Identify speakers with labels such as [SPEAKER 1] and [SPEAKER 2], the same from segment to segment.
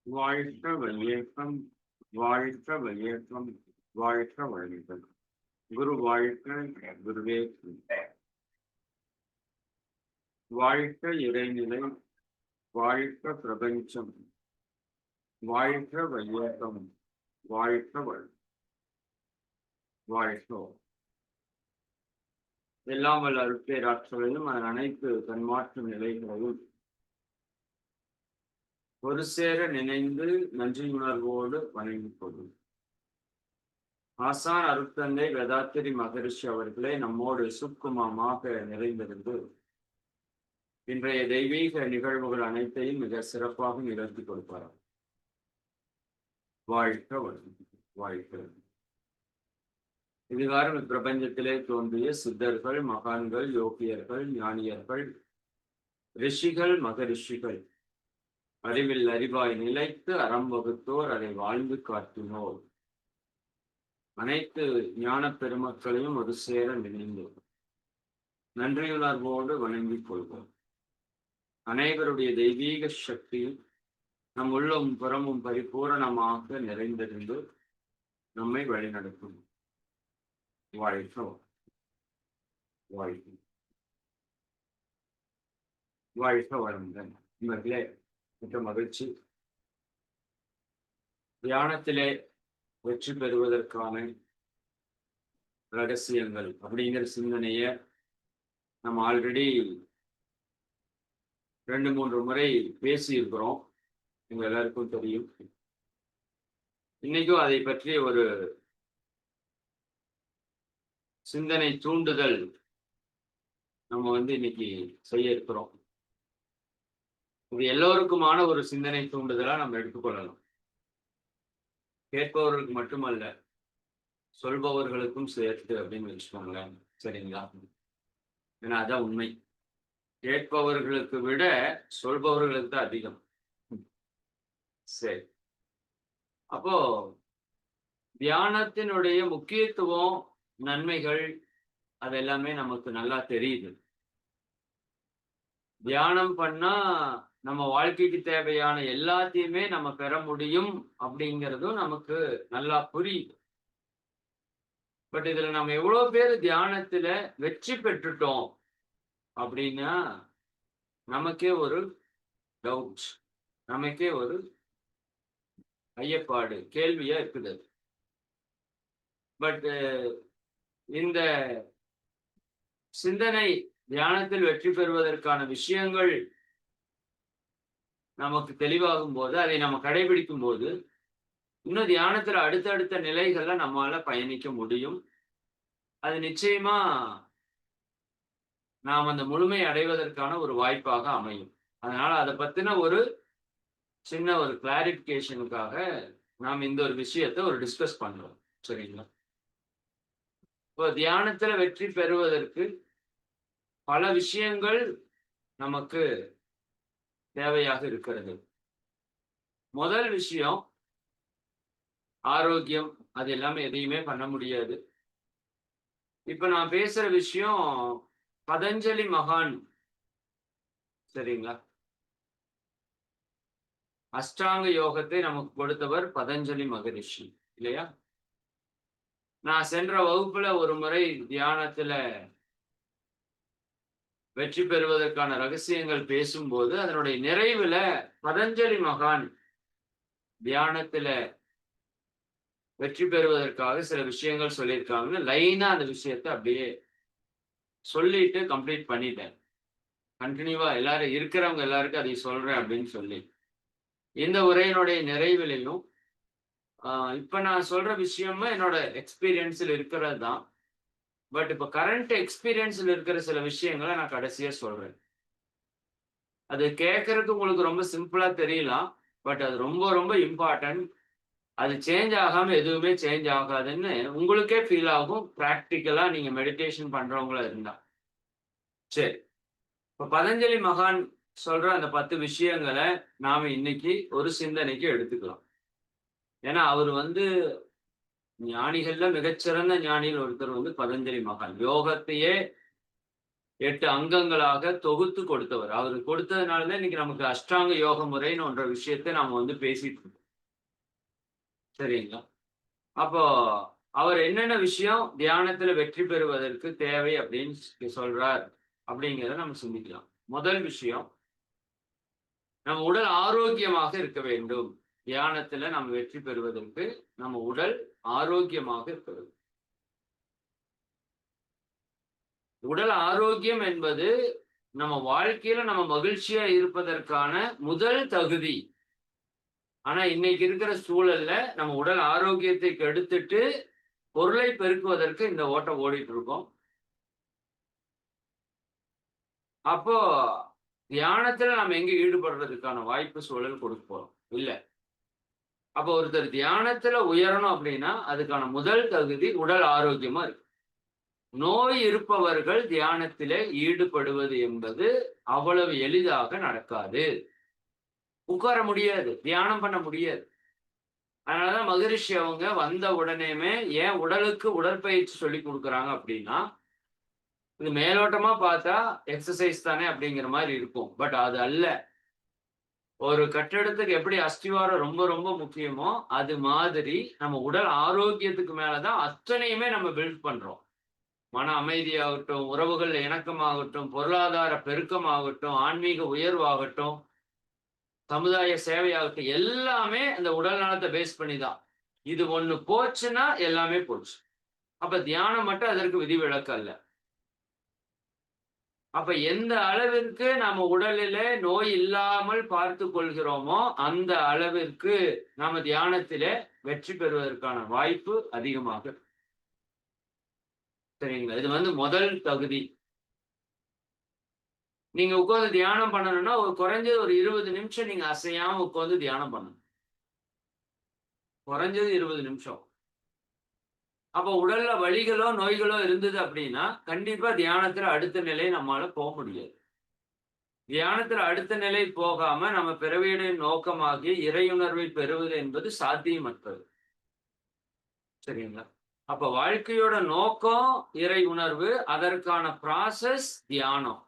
[SPEAKER 1] வாழ்க வையகம், வாழ்க வையகம், வாழ்க வழிகள். குரு வாழ்க, குருவே வாழ்க இறைநிலை, வாழ்க பிரபஞ்சம், வாழ்க வையகம், வாழ்க வழி, வாழ்க. எல்லாம் வல்ல அருட்பேராற்றலையும் அதன் அனைத்து தன்மாற்று நிலைகளையும் ஒரு சேர நினைந்து நன்றியுணர்வோடு வணங்கிக் கொள்ளும். ஆசான் அருட்தந்தை வேதாத்திரி மகரிஷி அவர்களே நம்மோடு சுக்குமமாக நிறைந்திருந்து இன்றைய தெய்வீக நிகழ்வுகள் அனைத்தையும் மிக சிறப்பாக நிகழ்த்தி கொடுப்பார். வாழ்க வாழ்க. இதுகாரம் இப்பிரபஞ்சத்திலே தோன்றிய சித்தர்கள், மகான்கள், யோகியர்கள், ஞானியர்கள், ரிஷிகள், மகரிஷிகள், அறிவில் அறிவாய் நிலைத்து அறம் வகுத்தோர், அதை வாழ்ந்து காட்டினோர், அனைத்து ஞான பெருமக்களையும் ஒரு சேர நினைந்து நன்றியுணர்வோடு வணங்கிக் கொள்வோம். அனைவருடைய தெய்வீக சக்தியும் நம் உள்ளும் புறமும் பரிபூரணமாக நிறைந்திருந்து நம்மை வழிநடத்தும். வாழ்க வாழ்க. வாழ்க வளமுடன். இவர்களே மிக மகிழ்ச்சி. தியானத்திலே வெற்றி பெறுவதற்கான ரகசியங்கள் அப்படிங்கிற சிந்தனைய நம்ம ஆல்ரெடி 2-3 முறை பேசியிருக்கிறோம். உங்க எல்லாருக்கும் தெரியும். இன்னைக்கும் அதை பற்றி ஒரு சிந்தனை தூண்டுதல் நம்ம இன்னைக்கு செய்ய இருக்கிறோம். இது எல்லோருக்குமான ஒரு சிந்தனை தூண்டுதலா நம்ம எடுத்துக்கொள்ளலாம். கேட்பவர்களுக்கு மட்டுமல்ல, சொல்பவர்களுக்கும் சேர்த்து அப்படின்னு வச்சுக்கோங்களேன். சரிங்களா? ஏன்னா அதான் உண்மை. கேட்பவர்களுக்கு விட சொல்பவர்களுக்கு தான் அதிகம். சரி, அப்போ தியானத்தினுடைய முக்கியத்துவம், நன்மைகள் அதெல்லாமே நமக்கு நல்லா தெரியுது. தியானம் பண்ணா நம்ம வாழ்க்கைக்கு தேவையான எல்லாத்தையுமே நம்ம பெற முடியும் அப்படிங்கிறதும் நமக்கு நல்லா புரியுது. பட் இதுல நம்ம எவ்வளவு பேர் தியானத்துல வெற்றி பெற்றுட்டோம் அப்படின்னா நமக்கே ஒரு டவுட், நமக்கே ஒரு ஐயப்பாடு, கேள்வியா இருக்குது. பட் இந்த சிந்தனை தியானத்தில் வெற்றி பெறுவதற்கான விஷயங்கள் நமக்கு தெளிவாகும் போது, அதை நம்ம கடைபிடிக்கும் போது, இன்னும் தியானத்துல அடுத்தடுத்த நிலைகள்ல நம்மளால பயணிக்க முடியும். அது நிச்சயமா நாம் அந்த முழுமை அடைவதற்கான ஒரு வாய்ப்பாக அமையும். அதனால அதை பத்தின ஒரு சின்ன ஒரு கிளாரிபிகேஷனுக்காக நாம் இந்த ஒரு விஷயத்தை ஒரு டிஸ்கஸ் பண்றோம். சரிங்களா? இப்போ தியானத்துல வெற்றி பெறுவதற்கு பல விஷயங்கள் நமக்கு தேவையாக இருக்கிறது. முதல் விஷயம் ஆரோக்கியம். அது எல்லாமே எதையுமே பண்ண முடியாது. இப்ப நான் பேசுற விஷயம் பதஞ்சலி மகான். சரிங்களா? அஷ்டாங்க யோகத்தை நமக்கு கொடுத்தவர் பதஞ்சலி மகரிஷி இல்லையா? நான் சென்ற வகுப்புல ஒரு முறை தியானத்துல வெற்றி பெறுவதற்கான ரகசியங்கள் பேசும்போது அதனுடைய நிறைவுல பதஞ்சலி மகான் தியானத்துல வெற்றி பெறுவதற்காக சில விஷயங்கள் சொல்லியிருக்காங்க. லைனா அந்த விஷயத்த அப்படியே சொல்லிட்டு கம்ப்ளீட் பண்ணிட்டேன். கண்டினியூவா எல்லாரும் இருக்கிறவங்க எல்லாருக்கும் அதை சொல்றேன் அப்படின்னு சொல்லி இந்த உரையினுடைய நிறைவிலையும் இப்ப நான் சொல்ற விஷயமா என்னோட எக்ஸ்பீரியன்ஸில் இருக்கிறது தான். பட் இப்ப கரண்ட் எக்ஸ்பீரியன்ஸில் இருக்கிற சில விஷயங்களை நான் கடைசியா சொல்றேன். அது கேட்கறதுக்கு உங்களுக்கு ரொம்ப சிம்பிளா தெரியலாம். பட் அது ரொம்ப ரொம்ப இம்பார்ட்டன்ட். அது சேஞ்ச் ஆகாம எதுவுமே சேஞ்ச் ஆகாதுன்னு உங்களுக்கே ஃபீல் ஆகும், பிராக்டிக்கலா நீங்க மெடிடேஷன் பண்றவங்களா இருந்தா. சரி, இப்ப பதஞ்சலி மகான் சொல்ற அந்த 10 விஷயங்களை நாம இன்னைக்கு ஒரு சிந்தனைக்கு எடுத்துக்கலாம். ஏன்னா அவர் ஞானிகள்ல மிகச்சிறந்த ஞானியில் ஒருத்தர் பதஞ்சலி மகான். யோகத்தையே 8 அங்கங்களாக தொகுத்து கொடுத்தவர். அவரு கொடுத்ததுனால தான் இன்னைக்கு நமக்கு அஷ்டாங்க யோக முறைன்னு ஒன்ற விஷயத்த நாம பேசிட்டு இருக்கோம். சரிங்களா? அப்போ அவர் என்னென்ன விஷயம் தியானத்துல வெற்றி பெறுவதற்கு தேவை அப்படின்னு சொல்றார் அப்படிங்கிறத நம்ம சிந்திக்கலாம். முதல் விஷயம், நம்ம உடல் ஆரோக்கியமாக இருக்க வேண்டும். தியானத்துல நம்ம வெற்றி பெறுவதற்கு நம்ம உடல் ஆரோக்கியமாக இருக்க வேண்டும். உடல் ஆரோக்கியம் என்பது நம்ம வாழ்க்கையில நம்ம மகிழ்ச்சியா இருப்பதற்கான முதல் தகுதி. ஆனா இன்னைக்கு இருக்கிற சூழல்ல நம்ம உடல் ஆரோக்கியத்தை கெடுத்துட்டு பொருளை பெருக்குவதற்கு இந்த ஓட்டம் ஓடிட்டு இருக்கோம். அப்போ தியானத்துல நம்ம எங்க ஈடுபடுறதுக்கான வாய்ப்பு சூழல் கொடுக்க போறோம் இல்ல. அப்போ ஒருத்தர் தியானத்துல உயரணும் அப்படின்னா அதுக்கான முதல் தகுதி உடல் ஆரோக்கியமா இருக்கு. நோய் இருப்பவர்கள் தியானத்திலே ஈடுபடுவது என்பது அவ்வளவு எளிதாக நடக்காது. உட்கார முடியாது, தியானம் பண்ண முடியாது. அதனாலதான் மகரிஷி அவங்க வந்த உடனேயுமே ஏன் உடலுக்கு உடற்பயிற்சி சொல்லி கொடுக்குறாங்க அப்படின்னா, இது மேலோட்டமா பார்த்தா எக்ஸசைஸ் தானே அப்படிங்கிற மாதிரி இருக்கும். பட் அது அல்ல. ஒரு கட்டிடத்துக்கு எப்படி அஸ்திவாரம் ரொம்ப ரொம்ப முக்கியமோ அது மாதிரி நம்ம உடல் ஆரோக்கியத்துக்கு மேலதான் அத்தனையுமே நம்ம பில்ட் பண்றோம். மன அமைதியாகட்டும், உறவுகள் இணக்கமாகட்டும், பொருளாதார பெருக்கமாகட்டும், ஆன்மீக உயர்வாகட்டும், சமுதாய சேவையாகட்டும், எல்லாமே அந்த உடல் நலத்தை பேஸ் பண்ணி தான். இது ஒண்ணு போச்சுன்னா எல்லாமே போச்சு. அப்ப தியானம் மட்டும் அதற்கு விதிவிலக்கு அல்ல. அப்ப எந்த அளவிற்கு நம்ம உடலிலே நோய் இல்லாமல் பார்த்துக் கொள்கிறோமோ அந்த அளவிற்கு நாம தியானத்திலே வெற்றி பெறுவதற்கான வாய்ப்பு அதிகமாக இருக்கு. சரிங்களா? இது முதல் தகுதி. நீங்க உட்கார்ந்து தியானம் பண்ணணும்னா ஒரு குறைஞ்சது ஒரு 20 நிமிஷம் நீங்க அசையாம உட்கார்ந்து தியானம் பண்ணணும். குறைஞ்சது 20 நிமிஷம். அப்ப உடல்ல வலிகளோ நோய்களோ இருந்தது அப்படின்னா கண்டிப்பா தியானத்துல அடுத்த நிலை நம்மால போக முடியாது. தியானத்துல அடுத்த நிலை போகாம நம்ம பிறவியுடைய நோக்கமாகி இறையுணர்வை பெறுவது என்பது சாத்தியமற்றது. சரிங்களா? அப்ப வாழ்க்கையோட நோக்கம் இறை உணர்வு, அதற்கான ப்ராசஸ் தியானம்.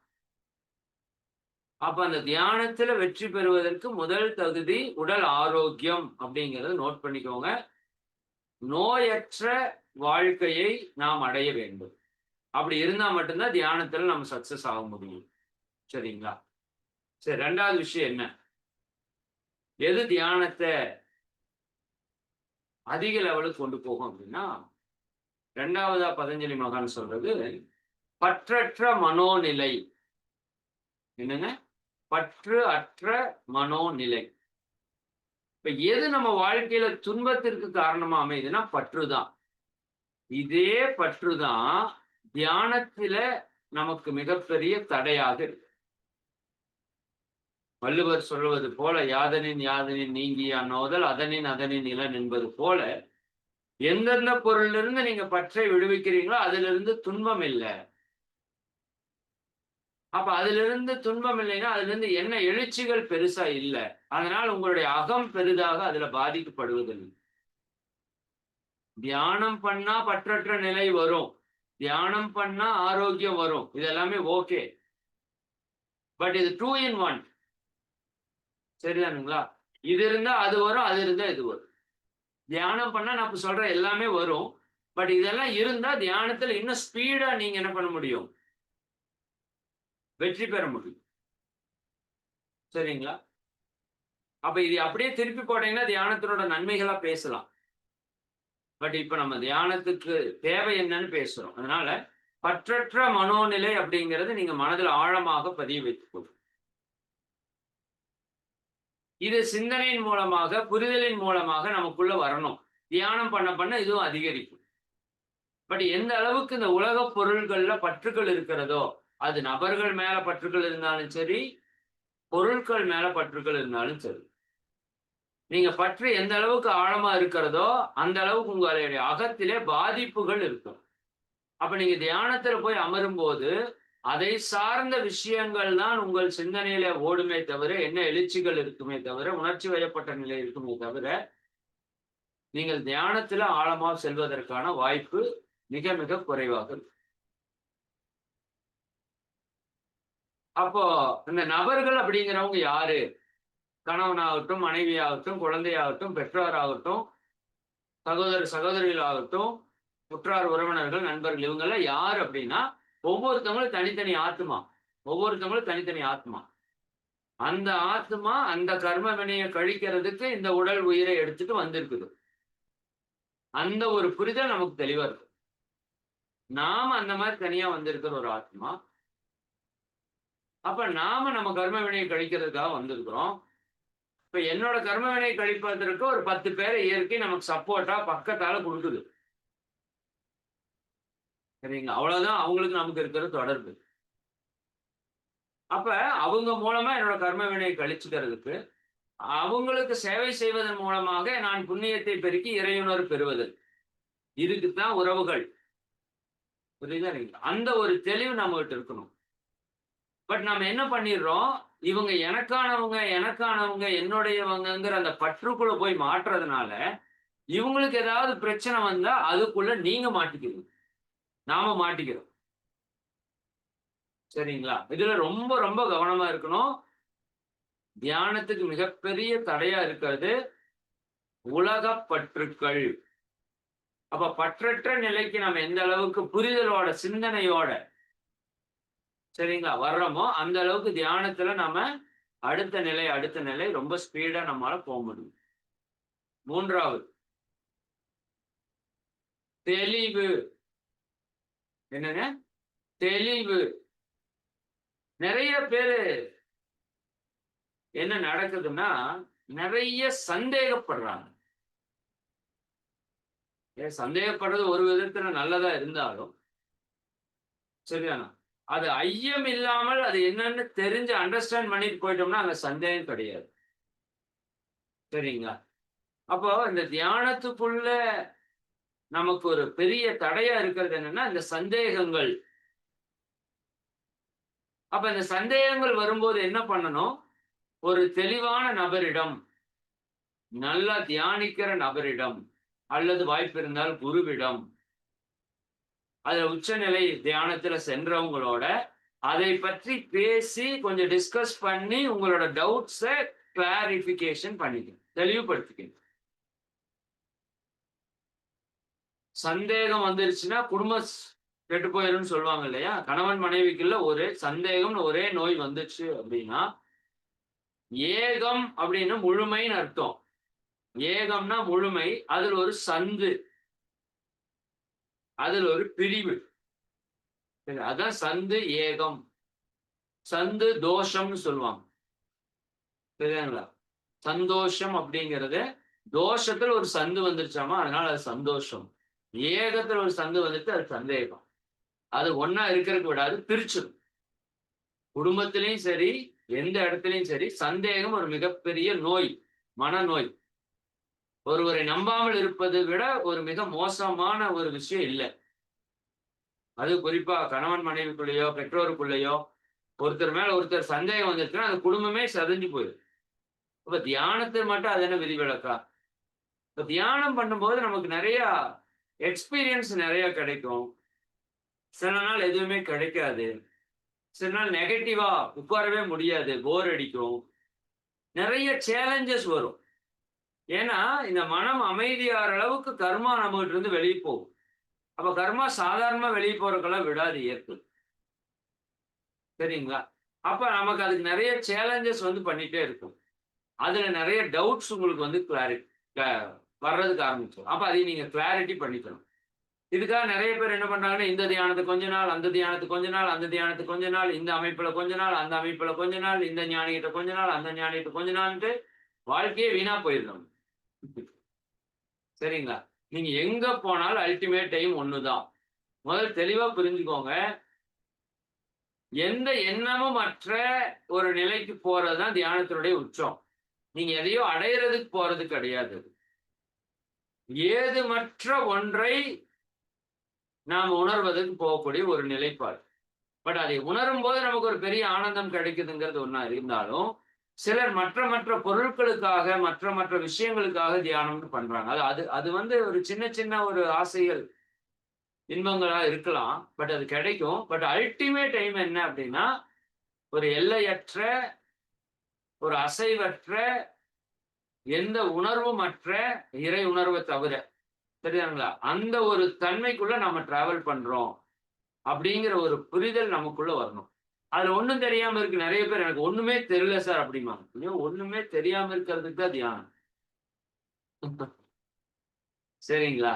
[SPEAKER 1] அப்ப அந்த தியானத்துல வெற்றி பெறுவதற்கு முதல் தகுதி உடல் ஆரோக்கியம் அப்படிங்கறத நோட் பண்ணிக்கோங்க. நோயற்ற வாழ்க்கையை நாம் அடைய வேண்டும். அப்படி இருந்தா மட்டும்தான் தியானத்துல நம்ம சக்சஸ் ஆக முடியும். சரிங்களா? சரி, 2வது விஷயம் என்ன? எது தியானத்தை அதிக லெவலுக்கு கொண்டு போகும் அப்படின்னா, 2வதா பதஞ்சலி மகான் சொல்றது பற்றற்ற மனோநிலை. என்னங்க? பற்று அற்ற மனோநிலை. இப்ப எது நம்ம வாழ்க்கையில துன்பத்திற்கு காரணமா அமையுதுன்னா பற்றுதான். இதே பற்றுதான் தியானத்தில நமக்கு மிகப்பெரிய தடையாக இருக்கு. வள்ளுவர் சொல்வது போல யாதனின் யாதனின் நீங்கிய நோதல் அதனின் அதனின் இலன் என்பது போல எந்தெந்த பொருளிலிருந்து நீங்க பற்றை விடுவிக்கிறீங்களோ அதிலிருந்து துன்பம் இல்லை. அப்ப அதிலிருந்து துன்பம் இல்லைன்னா அதுல இருந்து என்ன எழுச்சிகள் பெருசா இல்ல. அதனால் உங்களுடைய அகம் பெரிதாக அதுல பாதிக்கப்படுவதில்லை. தியானம் பண்ணா பற்றற்ற நிலை வரும். தியானம் பண்ணா ஆரோக்கியம் வரும். இது எல்லாமே ஓகே. பட் இது 2 in 1. சரிதானுங்களா? இது இருந்தா அது வரும், அது இருந்தா இது வரும். தியானம் பண்ணா நான் இப்ப சொல்ற எல்லாமே வரும். பட் இதெல்லாம் இருந்தா தியானத்துல இன்னும் ஸ்பீடா நீங்க என்ன பண்ண முடியும்? வெற்றி பெற முடியும். சரிங்களா? அப்ப இது அப்படியே திருப்பி போட்டீங்கன்னா தியானத்தினோட நன்மைகளா பேசலாம். பட் இப்ப நம்ம தியானத்துக்கு தேவை என்னன்னு பேசுறோம். அதனால பற்றற்ற மனோநிலை அப்படிங்கிறது நீங்க மனதில் ஆழமாக பதிய வைத்துக் கொள்ளும். இது சிந்தனையின் மூலமாக, புரிதலின் மூலமாக நமக்குள்ள வரணும். தியானம் பண்ண பண்ண இதுவும் அதிகரிக்கும். பட் எந்த அளவுக்கு இந்த உலக பொருள்கள்ல பற்றுக்கள் இருக்கிறதோ, அது நபர்கள் மேல பற்றுக்கள் இருந்தாலும் சரி, பொருட்கள் மேல பற்றுக்கள் இருந்தாலும் சரி. நீங்க பற்று எந்த அளவுக்கு ஆழமா இருக்கிறதோ, அந்த அளவுக்கு உங்களுடைய அகத்திலே பாதிப்புகள் இருக்கும். அப்ப நீங்க தியானத்துல போய் அமரும்போது, அதை சார்ந்த விஷயங்கள் தான் உங்கள் சிந்தனையில ஓடுமே தவிர, என்ன எழுச்சிகள் இருக்குமே தவிர, உணர்ச்சி வயப்பட்ட நிலை இருக்குமே தவிர, நீங்கள் தியானத்துல ஆழமா செல்வதற்கான வாய்ப்பு மிக மிக குறைவாக இருக்கும். அப்போ இந்த நபர்கள் அப்படிங்கிறவங்க யாரு? கணவனாகட்டும், மனைவியாகட்டும், குழந்தையாகட்டும், பெற்றோராகட்டும், சகோதரிகள் ஆகட்டும், உற்றார் உறவினர்கள், நண்பர்கள் இவங்கெல்லாம் யாரு அப்படின்னா, ஒவ்வொருத்தவங்களும் தனித்தனி ஆத்துமா. ஒவ்வொருத்தவங்களும் தனித்தனி ஆத்மா. அந்த ஆத்மா அந்த கர்ம வினைய கழிக்கிறதுக்கு இந்த உடல் உயிரை எடுத்துட்டு வந்திருக்குது. அந்த ஒரு புரிதல் நமக்கு தெளிவா இருக்கு. நாம அந்த மாதிரி தனியா வந்திருக்கிற ஒரு ஆத்மா. அப்ப நாம நம்ம கர்ம வினையை கழிக்கிறதுக்காக வந்திருக்கிறோம். இப்ப என்னோட கர்ம வினையை கழிப்பதற்கு ஒரு 10 பேரை இயற்கை நமக்கு சப்போர்ட்டா பக்கத்தால குடுக்குது. சரிங்களா? அவ்வளவுதான் அவங்களுக்கு நமக்கு இருக்கிற தொடர்பு. அப்ப அவங்க மூலமா என்னோட கர்ம வினையை கழிச்சுக்கிறதுக்கு, அவங்களுக்கு சேவை செய்வதன் மூலமாக நான் புண்ணியத்தை பெருக்கி இறையுணர்வு பெறுவது. இதுக்கு தான் உறவுகள். புரியுதா இல்லைங்களா? அந்த ஒரு தெளிவு நம்மகிட்ட இருக்கணும். பட் நாம என்ன பண்ணிடுறோம், இவங்க எனக்கானவங்க, எனக்கானவங்க, என்னுடையவங்கங்கிற அந்த பற்றுக்குள்ள போய் மாட்டுறதுனால, இவங்களுக்கு ஏதாவது பிரச்சனை வந்தா, அதுக்குள்ள நீங்க மாட்டிக்கிறீங்க. நாம மாட்டிக்கிறோம். சரிங்களா? இதுல ரொம்ப ரொம்ப கவனமா இருக்கணும். தியானத்துக்கு மிகப்பெரிய தடையா இருக்கிறது, உலகப் பற்றுக்கள். அப்ப பற்றற்ற நிலைக்கு நம்ம எந்த அளவுக்கு புரிதலோட, சிந்தனையோட சரிங்களா வர்றோமோ, அந்த அளவுக்கு தியானத்துல நாம அடுத்த நிலை ரொம்ப ஸ்பீடா நம்மால போ முடியும். 3வது தெளிவு. என்னங்க? தெளிவு. நெறைய பேரு என்ன நடக்குதுன்னா, நெறைய சந்தேகப்படுறாங்க. சந்தேகப்படுறது ஒரு விதத்துல நல்லதா இருந்தாலும், சரிதானா? அது ஐயம் இல்லாமல் அது என்னன்னு தெரிஞ்சு அண்டர்ஸ்டாண்ட் பண்ணிட்டு போயிட்டோம்னா, அங்க சந்தேகம் கிடையாது. சரிங்களா? அப்போ இந்த தியானத்துக்குள்ள நமக்கு ஒரு பெரிய தடையா இருக்கிறது என்னன்னா, இந்த சந்தேகங்கள். அப்ப இந்த சந்தேகங்கள் வரும்போது என்ன பண்ணணும்? ஒரு தெளிவான நபரிடம், நல்லா தியானிக்கிற நபரிடம், அல்லது வாய்ப்பு இருந்தால் குருவிடம், அதுல உச்சநிலை தியானத்துல சென்றவங்களோட, அதை பற்றி பேசி கொஞ்சம் டிஸ்கஸ் பண்ணி உங்களோட டவுட்ஸ கிளாரிஃபிகேஷன் பண்ணிக்கணும். தெளிவுபடுத்திக்கணும். சந்தேகம் வந்துருச்சுன்னா குடும்பம் கெட்டு போயிரும்னு சொல்லுவாங்க இல்லையா? கணவன் மனைவிக்குள்ள ஒரு சந்தேகம்னு ஒரே நோய் வந்துச்சு அப்படின்னா, ஏகம் அப்படின்னு முழுமைன்னு அர்த்தம். ஏகம்னா முழுமை. அதில் ஒரு சந்து. அதில் ஒரு பிரிவு. அதான் சந்து, ஏகம். சந்து தோஷம்னு சொல்லுவாங்க. சரிங்களா? சந்தோஷம் அப்படிங்கிறது தோஷத்துல ஒரு சந்து வந்துருச்சாமா, அதனால அது சந்தோஷம். ஏகத்துல ஒரு சந்து வந்துட்டு அது சந்தேகம். அது ஒண்ணா இருக்கிறதுக்கு விடாது, பிரிச்சிடும். குடும்பத்திலயும் சரி, எந்த இடத்துலயும் சரி, சந்தேகம் ஒரு மிகப்பெரிய நோய். மனநோய். ஒருவரை நம்பாமல் இருப்பதை விட ஒரு மிக மோசமான ஒரு விஷயம் இல்ல. அது குறிப்பா கணவன் மனைவிக்குள்ளேயோ, பெற்றோருக்குள்ளேயோ, ஒருத்தர் மேல ஒருத்தர் சந்தேகம் வந்துருச்சுன்னா, அந்த குடும்பமே சிதைஞ்சு போயிடும். அப்ப தியானத்துல மட்டும் அது என்ன விதிவிலக்கா? இப்ப தியானம் பண்ணும்போது நமக்கு நெறைய எக்ஸ்பீரியன்ஸ் நெறைய கிடைக்கும். சில நாள் எதுவுமே கிடைக்காது. சில நாள் நெகட்டிவா உட்காரவே முடியாது. போர் அடிக்கும். நெறைய சேலஞ்சஸ் வரும். ஏன்னா, இந்த மனம் அமைதியாற அளவுக்கு கர்மா நம்மகிட்ட இருந்து வெளிய போகும். அப்ப கர்மா சாதாரணமா வெளிய போறதுக்கெல்லாம் விடாது இயற்கை. சரிங்களா? அப்ப நமக்கு அதுக்கு நெறைய சேலஞ்சஸ் வந்து பண்ணிட்டே இருக்கும். அதுல நெறைய டவுட்ஸ் உங்களுக்கு வந்து க வர்றதுக்கு ஆரம்பிச்சுரும். அப்ப அதையும் நீங்க கிளாரிட்டி பண்ணிக்கணும். இதுக்காக நெறைய பேர் என்ன பண்றாங்கன்னா, இந்த தியானத்துக்கு கொஞ்ச நாள், அந்த தியானத்துக்கு கொஞ்ச நாள், அந்த தியானத்துக்கு கொஞ்ச நாள், இந்த அமைப்புல கொஞ்ச நாள், அந்த அமைப்புல கொஞ்ச நாள், இந்த ஞானிகிட்ட கொஞ்ச நாள், அந்த ஞானிகிட்ட கொஞ்ச நாள்ன்ட்டு வாழ்க்கையே வீணா போயிரும். சரிங்களா? நீங்க எங்க போனாலும் அல்டிமேட் டைம் ஒண்ணுதான். முதல்ல தெளிவா புரிஞ்சுக்கோங்க. எந்த எண்ணமும் அற்ற ஒரு நிலைக்கு போறது தான் தியானத்தினுடைய உச்சம். நீங்க எதையோ அடையறதுக்கு போறது கிடையாது. ஏதுமற்ற ஒன்றை நாம் உணர்வதற்கு போகக்கூடிய ஒரு நிலைப்பாடு. பட் அதை உணரும்போது நமக்கு ஒரு பெரிய ஆனந்தம் கிடைக்குதுங்கிறது ஒண்ணா இருந்தாலும், சிலர் மற்ற மற்ற பொருட்களுக்காக, மற்ற மற்ற விஷயங்களுக்காக தியானம்னு பண்றாங்க. அது அது அது வந்து ஒரு சின்ன சின்ன ஒரு ஆசைகள், இன்பங்களா இருக்கலாம். பட் அது கிடைக்கும். பட் அல்டிமேட் எய்ம் என்ன அப்படின்னா, ஒரு எல்லையற்ற, ஒரு அசைவற்ற, எந்த உணர்வும் அற்ற இறை உணர்வை தவிர, சரிதாங்களா? அந்த ஒரு தன்மைக்குள்ள நம்ம டிராவல் பண்றோம் அப்படிங்கிற ஒரு புரிதல் நமக்குள்ள வரணும். அதுல ஒண்ணும் தெரியாம இருக்கு. நிறைய பேர் எனக்கு ஒண்ணுமே தெரியல சார் அப்படிம்பாங்க. ஐயோ! ஒண்ணுமே தெரியாம இருக்கிறதுக்கு தான் தியானம். சரிங்களா?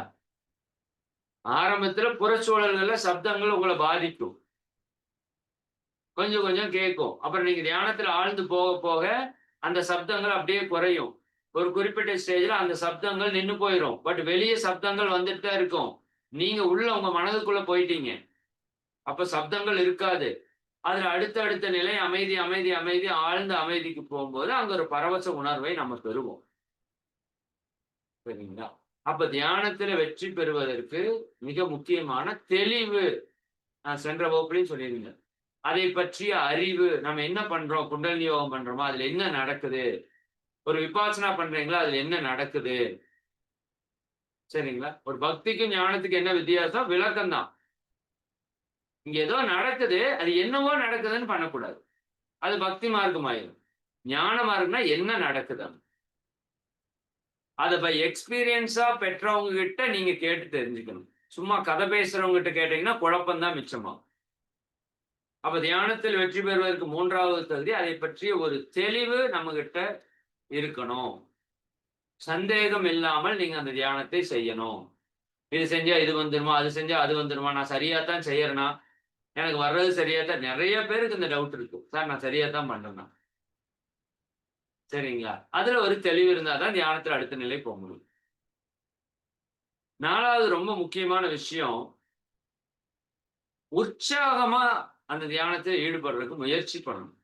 [SPEAKER 1] ஆரம்பத்துல புறச்சூழல்கள்ல சப்தங்கள் உங்கள பாதிக்கும். கொஞ்சம் கொஞ்சம் கேட்கும். அப்புறம் நீங்க தியானத்துல ஆழ்ந்து போக போக அந்த சப்தங்கள் அப்படியே குறையும். ஒரு குறிப்பிட்ட ஸ்டேஜ்ல அந்த சப்தங்கள் நின்னு போயிரும். பட் வெளிய சப்தங்கள் வந்துட்டு தான் இருக்கும். நீங்க உள்ள உங்க மனதுக்குள்ள போயிட்டீங்க. அப்ப சப்தங்கள் இருக்காது. அதுல அடுத்த அடுத்த நிலை அமைதி, அமைதி, அமைதி, ஆழ்ந்த அமைதிக்கு போம்போது, அங்க ஒரு பரவச உணர்வை நம்ம பெறுவோம். சரிங்களா? அப்ப தியானத்துல வெற்றி பெறுவதற்கு மிக முக்கியமான தெளிவு, நான் சென்ற வகுப்புலயும் சொல்லியிருந்தேன். அதை பற்றிய அறிவு, நம்ம என்ன பண்றோம்? குண்டலினி யோகம் பண்றோமா? அதுல என்ன நடக்குது? ஒரு விபாசனா பண்றீங்களா? அதுல என்ன நடக்குது? சரிங்களா? ஒரு பக்திக்கும் ஞானத்துக்கும் என்ன வித்தியாசம்? விளக்கம் தான். இங்க ஏதோ நடக்குது. அது என்னவோ நடக்குதுன்னு பண்ணக்கூடாது. அது பக்தி மார்க்கம் ஆயிரும். ஞான மார்க்கம்னா என்ன நடக்குது? அத பை எக்ஸ்பீரியன்ஸா பெற்றவங்க கிட்ட நீங்க கேட்டு தெரிஞ்சுக்கணும். சும்மா கதை பேசுறவங்க கிட்ட கேட்டீங்கன்னா குழப்பம் தான் மிச்சமாகும். அப்ப தியானத்தில் வெற்றி பெறுவதற்கு 3வது தகுதி, அதை பற்றிய ஒரு தெளிவு நம்மகிட்ட இருக்கணும். சந்தேகம் இல்லாமல் நீங்க அந்த தியானத்தை செய்யணும். இது செஞ்சா இது வந்துருமா? அது செஞ்சா அது வந்துருமா? நான் சரியா தான் செய்யறேனா? எனக்கு வர்றது சரியா தான் நெறைய பேருக்கு இந்த டவுட் இருக்கு. சார் நான் சரியா தான் பண்றேனா? சரிங்களா? அதுல ஒரு தெளிவு இருந்தா தான் தியானத்துல அடுத்த நிலை போ முடியும். 4வது ரொம்ப முக்கியமான விஷயம், உற்சாகமா அந்த தியானத்துல ஈடுபடுறதுக்கு முயற்சி பண்ணணும்.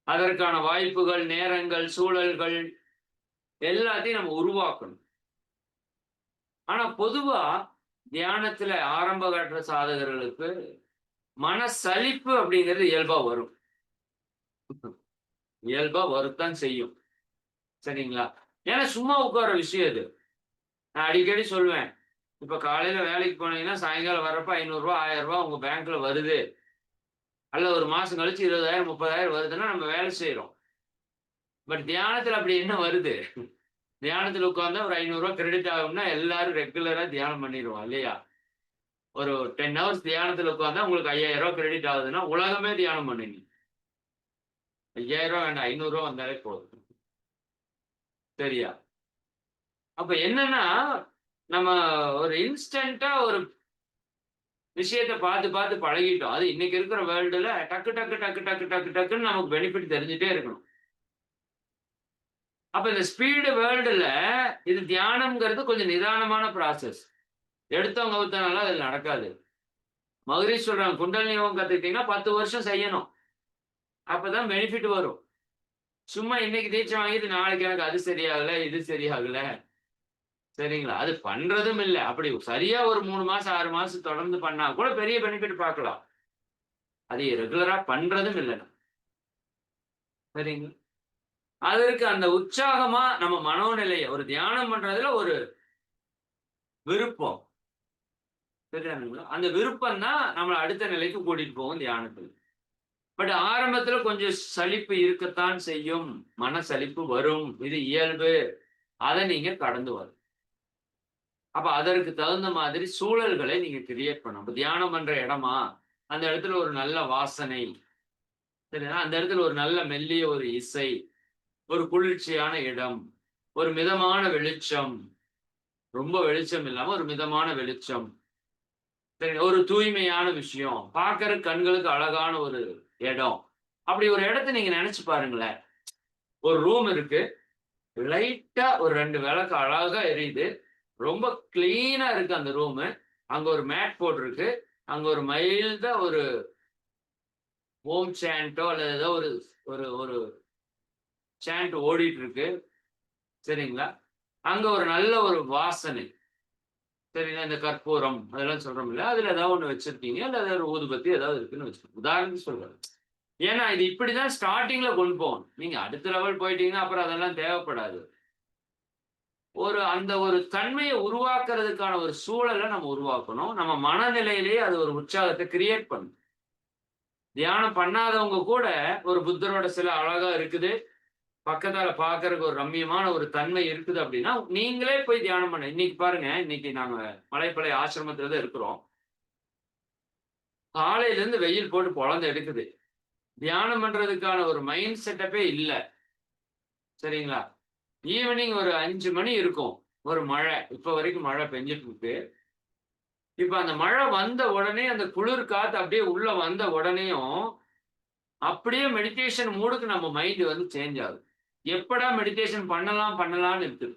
[SPEAKER 1] அதற்கான வாய்ப்புகள், நேரங்கள், சூழல்கள் எல்லாத்தையும் நம்ம உருவாக்கணும். ஆனா பொதுவா தியானத்துல ஆரம்ப கட்ட சாதகர்களுக்கு மனசலிப்பு அப்படிங்கிறது இயல்பா வரும். இயல்பா வரத்தான் செய்யும். சரிங்களா? ஏன்னா சும்மா உட்கார்ற விஷயம் இது. நான் அடிக்கடி சொல்லுவேன். இப்ப காலையில வேலைக்கு போனீங்கன்னா, சாயங்காலம் வர்றப்ப ரூ. 500 ரூ. 1000 உங்க பேங்க்ல வருது. அல்ல ஒரு மாசம் கழிச்சு 20,000 30,000 வருதுன்னா நம்ம வேலை செய்றோம். பட் தியானத்துல அப்படி என்ன வருது? தியானத்துல உட்கார்ந்தா ஒரு ரூ. 500 கிரெடிட் ஆகும்னா எல்லாரும் ரெகுலரா தியானம் பண்ணிருவோம் இல்லையா? ஒரு 10 ஹவர்ஸ் தியானத்துல உட்கார்ந்தா உங்களுக்கு ரூ. 5,000 கிரெடிட் ஆகுதுன்னா, உலகமே தியானம் பண்ணுங்க. ரூ. 5,000 வேண்டாம். ரூ. 500 வந்தாலே போதும். சரியா? அப்ப என்னன்னா, நம்ம ஒரு இன்ஸ்டன்ட்டா ஒரு விஷயத்த பார்த்து, பார்த்து பழகிட்டோம். அது இன்னைக்கு இருக்கிற வேர்ல்டுல டக்கு, டக்கு, டக்கு, டக்கு, டக்கு, டக்குன்னு நமக்கு பெனிஃபிட் தெரிஞ்சுட்டே இருக்கணும். அப்ப இந்த ஸ்பீடு வேர்ல்டுல இது தியானம்ங்கிறது கொஞ்சம் நிதானமான ப்ராசஸ். எடுத்தோம் கவுத்தோம்னால அது நடக்காது. மகரிஷி சொல்றாங்க, குண்டலினி யோகம் கத்துக்கிட்டீங்கன்னா 10 வருஷம் செய்யணும். அப்பதான் பெனிஃபிட் வரும். சும்மா இன்னைக்கு தீட்சை வாங்கிட்டு நாளைக்கு எனக்கு அது சரியாகல, இது சரியாகல. சரிங்களா? அது பண்றதும் இல்ல. அப்படி சரியா ஒரு 3 மாசம், 6 மாசம் தொடர்ந்து பண்ணா கூட பெரிய பெனிஃபிட் பார்க்கலாம். அதை ரெகுலரா பண்றதும் இல்ல. சரிங்களா? அதற்கு அந்த உற்சாகமா நம்ம மனோநிலைய ஒரு தியானம் பண்றதுல ஒரு விருப்பம். சரிதானுங்களா? அந்த விருப்பம் தான் நம்மள அடுத்த நிலைக்கு கூட்டிட்டு போகும் தியானத்துல. பட் ஆரம்பத்துல கொஞ்சம் சலிப்பு இருக்கத்தான் செய்யும். மனசலிப்பு வரும். இது இயல்பு. அத நீங்க கடந்து வரணும். அப்ப அதற்கு தகுந்த மாதிரி சூழல்களை நீங்க கிரியேட் பண்ணணும். இப்ப தியானம் பண்ற இடமா, அந்த இடத்துல ஒரு நல்ல வாசனை. சரிங்களா? அந்த இடத்துல ஒரு நல்ல மெல்லிய ஒரு இசை, ஒரு குளிர்ச்சியான இடம், ஒரு மிதமான வெளிச்சம். ரொம்ப வெளிச்சம் இல்லாம ஒரு மிதமான வெளிச்சம். சரி, ஒரு தூய்மையான விஷயம். பார்க்கற கண்களுக்கு அழகான ஒரு இடம். அப்படி ஒரு இடத்த நீங்க நெனச்சு பாருங்களேன். ஒரு ரூம் இருக்கு. லைட்டா ஒரு 2 விளக்கு அழகா எரியுது. ரொம்ப கிளீனா இருக்கு அந்த ரூமு. அங்க ஒரு மேட் போட்டிருக்கு. அங்க ஒரு மைல்டா ஒரு ஓம் சாண்டோ அல்லது ஏதோ ஒரு ஒரு ஒரு சாண்ட் ஓடிட்டு இருக்கு. சரிங்களா? அங்க ஒரு நல்ல ஒரு வாசனை. சரிங்களா? இந்த கற்பூரம் அதெல்லாம் சொல்றோம் இல்லையா? அதுல ஏதாவது ஒண்ணு வச்சிருக்கீங்க. இல்ல ஏதாவது ஒரு ஊதுபத்தி ஏதாவது இருக்குன்னு வச்சுக்கோங்க. உதாரணத்துக்கு சொல்றேன். ஏன்னா இது இப்படிதான் ஸ்டார்ட்டிங்ல கொண்டு போகணும். நீங்க அடுத்த லெவல் போயிட்டீங்கன்னா, அப்புறம் அதெல்லாம் தேவைப்படாது. அந்த ஒரு தன்மைய உருவாக்குறதுக்கான ஒரு சூழல நம்ம உருவாக்கணும். நம்ம மனநிலையிலேயே அது ஒரு உற்சாகத்த கிரியேட் பண்ணும். தியானம் பண்ணாதவங்க கூட ஒரு புத்தரோட சிலை அழகா இருக்குது, பக்கத்தால பார்க்கறதுக்கு ஒரு ரம்மியமான ஒரு தன்மை இருக்குது அப்படின்னா, நீங்களே போய் தியானம் பண்ண இன்னைக்கு பாருங்க, இன்னைக்கு நாங்க மலைப்பாளைய ஆசிரமத்துல தான் இருக்கிறோம். காலையில இருந்து வெயில் போட்டு பொளந்து எடுக்குது. தியானம் பண்றதுக்கான ஒரு மைண்ட் செட்டப்பே இல்ல. சரிங்களா? ஈவினிங் ஒரு 5 மணி இருக்கும். ஒரு மழை. இப்ப வரைக்கும் மழை பெஞ்சுட்டு இருக்கு. இப்ப அந்த மழை வந்த உடனே அந்த குளிர் காத்து அப்படியே உள்ள வந்த உடனேயும், அப்படியே மெடிடேஷன் மூடுக்கு நம்ம மைண்ட் வந்து சேஞ்ச் ஆகுது. எப்படா மெடிடேஷன் பண்ணலாம் பண்ணலாம்னு இருக்குது.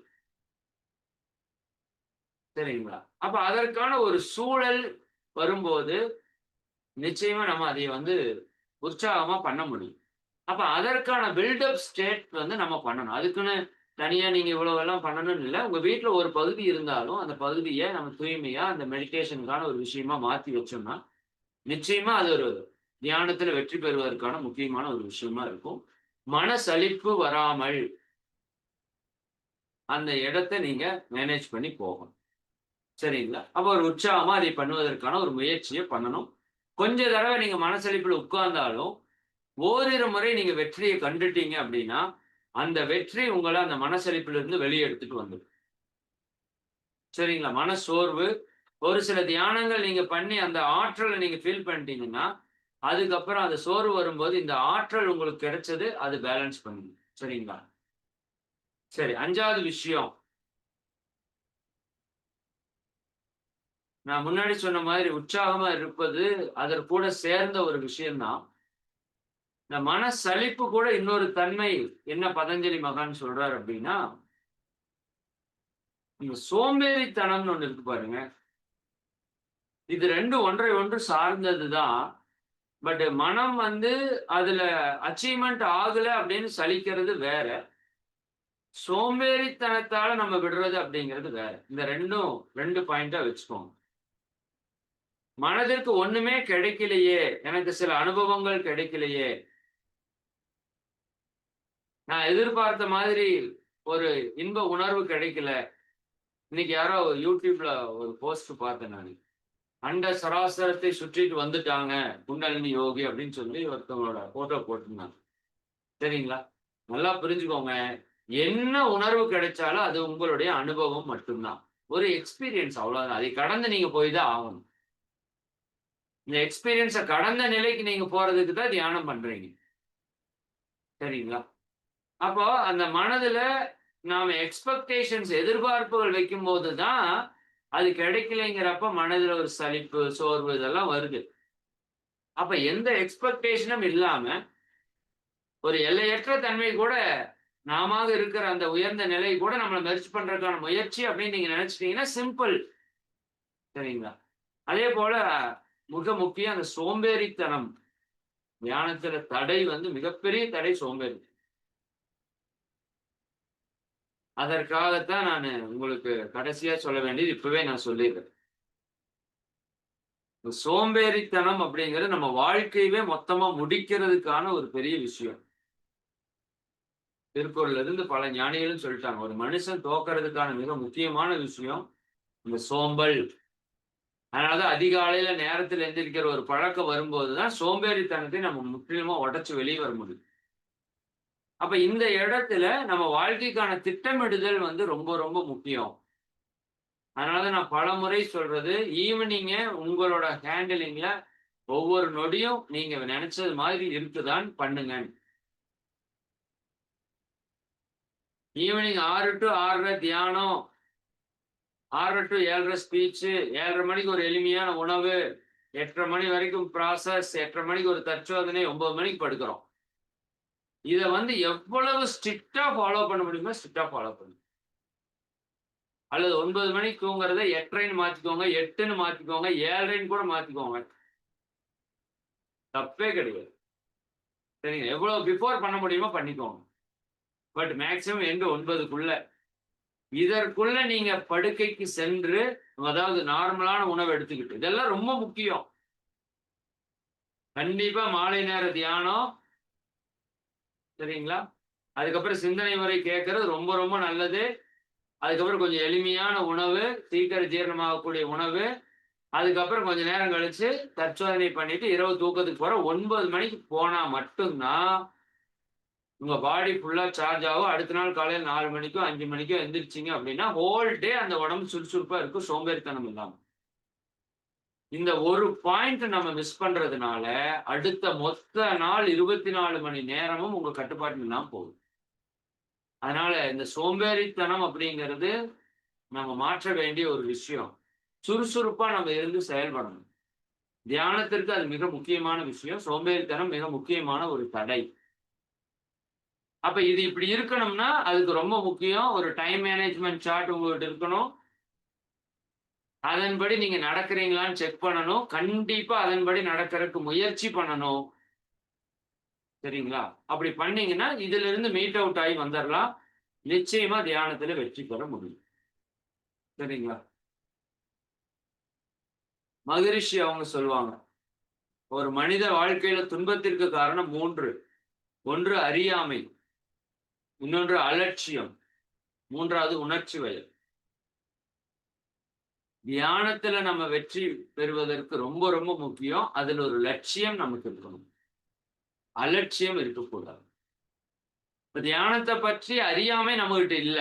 [SPEAKER 1] சரிங்களா? அப்ப அதற்கான ஒரு சூழல் வரும்போது, நிச்சயமா நம்ம அதை வந்து உற்சாகமா பண்ண முடியும். அப்ப அதற்கான பில்டப் ஸ்டேட் வந்து நம்ம பண்ணணும். அதுக்குன்னு தனியா நீங்க இவ்வளவெல்லாம் பண்ணணும்னு இல்ல. உங்க வீட்ல ஒரு பகுதி இருந்தாலும், அந்த பகுதிய நம்ம தூய்மையா அந்த மெடிடேஷனுக்கான ஒரு விஷயமா மாத்தி வச்சோம்னா, நிச்சயமா அது ஒரு தியானத்துல வெற்றி பெறுவதற்கான முக்கியமான ஒரு விஷயமா இருக்கும். மன சலிப்பு வராமல் அந்த இடத்த நீங்க மேனேஜ் பண்ணி போகணும். சரிங்களா? அப்ப ஒரு உற்சாகமா அதை பண்ணுவதற்கான ஒரு முயற்சிய பண்ணணும். கொஞ்ச தடவ நீங்க மனசலிப்புல உட்கார்ந்தாலும், ஓரிரு முறை நீங்க வெற்றிய கண்டுட்டீங்க அப்படின்னா, அந்த வெற்றி உங்கள அந்த மனசலிப்பிலிருந்து வெளிய எடுத்துட்டு வந்துரும். சரிங்களா? மனசோர்வு, ஒரு சில தியானங்கள் நீங்க பண்ணி அந்த ஆற்றல நீங்க ஃபீல் பண்ணிட்டீங்கன்னா, அதுக்கப்புறம் அந்த சோர்வு வரும்போது இந்த ஆற்றல் உங்களுக்கு கிடைச்சது, அது பேலன்ஸ் பண்ணும். சரிங்களா? சரி 5வது விஷயம். நான் முன்னாடி சொன்ன மாதிரி உற்சாகமா இருப்பது, அதற்கூட சேர்ந்த ஒரு விஷயம் தான். இந்த மனசலிப்பு கூட இன்னொரு தன்மை என்ன பதஞ்சலி மகான் சொல்றாரு அப்படின்னா, இந்த சோம்பேறித்தனம்னு ஒண்ணு இருக்கு பாருங்க. இது 2ம் ஒன்றை ஒன்று சார்ந்தது தான். பட் மனம் வந்து அதுல அச்சீவ்மென்ட் ஆகல அப்படின்னு சலிக்கிறது வேற. சோம்பேறித்தனத்தால நம்ம விடுறது அப்படிங்கிறது வேற. இந்த 2ம் 2 பாயிண்ட்டா வச்சுக்கோங்க. மனதிற்கு ஒண்ணுமே கிடைக்கலையே, எனக்கு சில அனுபவங்கள் கிடைக்கலையே, நான் எதிர்பார்த்த மாதிரி ஒரு இன்ப உணர்வு கிடைக்கல. இன்னைக்கு யாரோ YouTubeல ஒரு போஸ்ட் பார்த்தேன் நானு. "அண்ட சராசரத்தை சுற்றிட்டு வந்துட்டாங்க, குண்டலினி யோகி" அப்படின்னு சொல்லி ஒருத்தவங்களோட ஃபோட்டோ போட்டிருந்தாங்க. சரிங்களா? நல்லா புரிஞ்சுக்கோங்க. என்ன உணர்வு கிடைச்சாலும் அது உங்களுடைய அனுபவம் மட்டும் தான். ஒரு எக்ஸ்பீரியன்ஸ் அவ்வளவுதான். அதை கடந்து நீங்க போய் தான் ஆகணும். இந்த எக்ஸ்பீரியன்ஸ கடந்த நிலைக்கு நீங்க போறதுக்கு தான் தியானம் பண்றீங்க. சரிங்களா? அப்போ அந்த மனதுல நாம எக்ஸ்பெக்டேஷன்ஸ் எதிர்பார்ப்புகள் வைக்கும்போது தான், அது கிடைக்கலைங்கிறப்ப மனதுல ஒரு சலிப்பு, சோர்வு இதெல்லாம் வருது. அப்ப எந்த எக்ஸ்பெக்டேஷனும் இல்லாம, ஒரு எல்லையற்ற தன்மை கூட நாமாக இருக்கிற அந்த உயர்ந்த நிலை கூட நம்மள மெர்ஜ் பண்றதுக்கான முயற்சி அப்படின்னு நீங்க நினைச்சுட்டீங்கன்னா சிம்பிள். சரிங்களா? அதேபோல மிக முக்கியம் அந்த சோம்பேறித்தனம். தியானத்துல தடை வந்து மிகப்பெரிய தடை சோம்பேறி. அதற்காகத்தான் நானு உங்களுக்கு கடைசியா சொல்ல வேண்டியது இப்பவே நான் சொல்லிர்றேன். சோம்பேறித்தனம் அப்படிங்கிறது நம்ம வாழ்க்கையவே மொத்தமா முடிக்கிறதுக்கான ஒரு பெரிய விஷயம். திருக்குறள்ல இருந்து பல ஞானிகளும் சொல்லிட்டாங்க. ஒரு மனுஷன் தோக்கறதுக்கான மிக முக்கியமான விஷயம் இந்த சோம்பல். அதனாலதான் அதிகாலையில நேரத்துல எந்திரிக்கிற ஒரு பழக்கம் வரும்போது தான் சோம்பேறித்தனத்தை நம்ம முற்றிலுமா உடைச்சு வெளிய வர முடியும். அப்ப இந்த இடத்துல நம்ம வாழ்க்கைக்கான திட்டமிடுதல் வந்து ரொம்ப ரொம்ப முக்கியம். அதனாலதான் நான் பலமுறை சொல்றது, ஈவினிங்க உங்களோட ஹேண்டிலிங்ல ஒவ்வொரு நொடியும் நீங்க நினைச்சது மாதிரி இருக்குதான்னு பண்ணுங்க. ஈவினிங் 6 டூ 6:30 தியானம், 6 டூ 7:30 ஸ்பீச்சு, 7:30 மணிக்கு ஒரு எளிமையான உணவு, 8:30 மணி வரைக்கும் ப்ராசஸ், 8:30 மணிக்கு ஒரு தற்சோதனை, 9 மணிக்கு படுக்கிறோம். இத வந்து எவ்வளவு ஸ்ட்ரிக்ட்டா ஃபாலோ பண்ண முடியுமோ ஸ்ட்ரிக்ட்டா ஃபாலோ பண்ணுங்க. அல்லது 9 மணிக்கு தூங்குறத 8:30ன்னு மாத்திக்கோங்க, 8ன்னு மாத்திக்கோங்க, 7:30ன்னு கூட மாத்திக்கோங்க. தப்பே கிடையாது. சரிங்க. எவ்வளவு பிஃபோர் பண்ண முடியுமோ பண்ணிக்கோங்க. பட் மேக்ஸிமம் எண்டு 9க்குள்ள. இதற்குள்ள நீங்க படுக்கைக்கு சென்று, அதாவது நார்மலான உணவு எடுத்துக்கிட்டு, இதெல்லாம் ரொம்ப முக்கியம். கண்டிப்பா மாலை நேர தியானம், சரிங்களா? அதுக்கப்புறம் சிந்தனை முறை கேட்கறது ரொம்ப ரொம்ப நல்லது. அதுக்கப்புறம் கொஞ்சம் எளிமையான உணவு, சீக்கிரம் ஜீரணமாகக்கூடிய உணவு. அதுக்கப்புறம் கொஞ்ச நேரம் கழிச்சு தற்சோதனை பண்ணிட்டு இரவு தூக்கத்துக்கு போற 9 மணிக்கு போனா மட்டும்தான் உங்க பாடி ஃபுல்லா சார்ஜ் ஆகும். அடுத்த நாள் காலையில 4 மணிக்கோ 5 மணிக்கோ எந்திரிச்சீங்க அப்படின்னா ஹோல் டே அந்த உடம்பு சுறுசுறுப்பா இருக்கும், சோம்பேறித்தனம் இல்லாம. இந்த ஒரு பாயிண்ட் நம்ம மிஸ் பண்றதுனால அடுத்த மொத்த நாள் 24 மணி நேரமும் உங்க கட்டுப்பாட்டுல இல்லாம போகுது. அதனால இந்த சோம்பேறித்தனம் அப்படிங்கிறது நம்ம மாற்ற வேண்டிய ஒரு விஷயம். சுறுசுறுப்பா நம்ம இருந்து செயல்படணும். தியானத்திற்கு அது மிக முக்கியமான விஷயம். சோம்பேறித்தனம் மிக முக்கியமான ஒரு தடை. அப்ப இது இப்படி இருக்கணும்னா அதுக்கு ரொம்ப முக்கியம் ஒரு டைம் மேனேஜ்மென்ட் சார்ட் உங்ககிட்ட இருக்கணும். அதன்படி நீங்க நடக்கிறீங்களான்னு செக் பண்ணணும். கண்டிப்பா அதன்படி நடக்கிறதுக்கு முயற்சி பண்ணணும். சரிங்களா? அப்படி பண்ணீங்கன்னா இதிலிருந்து மீட் அவுட் ஆகி வந்துரலாம். நிச்சயமா தியானத்துல வெற்றி பெற முடியும். சரிங்களா? மகரிஷி அவங்க சொல்லுவாங்க. ஒரு மனித வாழ்க்கையில துன்பத்திற்கு காரணம் 3. ஒன்று அறியாமை, இன்னொன்று அலட்சியம், 3வது உணர்ச்சி வயல். தியானத்துல நம்ம வெற்றி பெறுவதற்கு ரொம்ப ரொம்ப முக்கியம். அதுல ஒரு லட்சியம் நமக்கு இருக்கணும். அலட்சியம் இருக்கக்கூடாது. இப்ப தியானத்தை பற்றி அறியாமை நம்மகிட்ட இல்ல.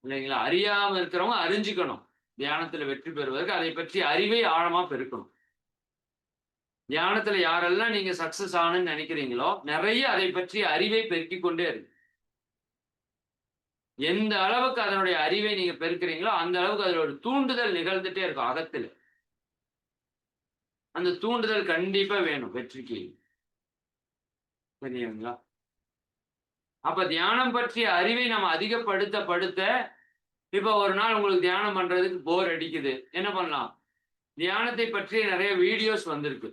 [SPEAKER 1] இல்லைங்களா? அறியாம இருக்கிறவங்க அறிஞ்சுக்கணும். தியானத்துல வெற்றி பெறுவதற்கு அதை பற்றி அறிவை ஆழமா பெருக்கணும். தியானத்துல யாரெல்லாம் நீங்க சக்சஸ் ஆகணும்னு நினைக்கிறீங்களோ, நிறைய அதை பற்றி அறிவை பெருக்கிக் கொண்டே இருக்கு. எந்த அளவுக்கு அதனுடைய அறிவை நீங்க பெருக்கிறீங்களோ, அந்த அளவுக்கு அதுல ஒரு தூண்டுதல் நிகழ்ந்துட்டே இருக்கும் அகத்துல. அந்த தூண்டுதல் கண்டிப்பா வேணும் வெற்றிக்கு. சரிங்களா? அப்ப தியானம் பற்றிய அறிவை நம்ம அதிகப்படுத்த படுத்த, இப்ப ஒரு நாள் உங்களுக்கு தியானம் பண்றதுக்கு போர் அடிக்குது. என்ன பண்ணலாம்? தியானத்தை பற்றிய நிறைய வீடியோஸ் வந்திருக்கு.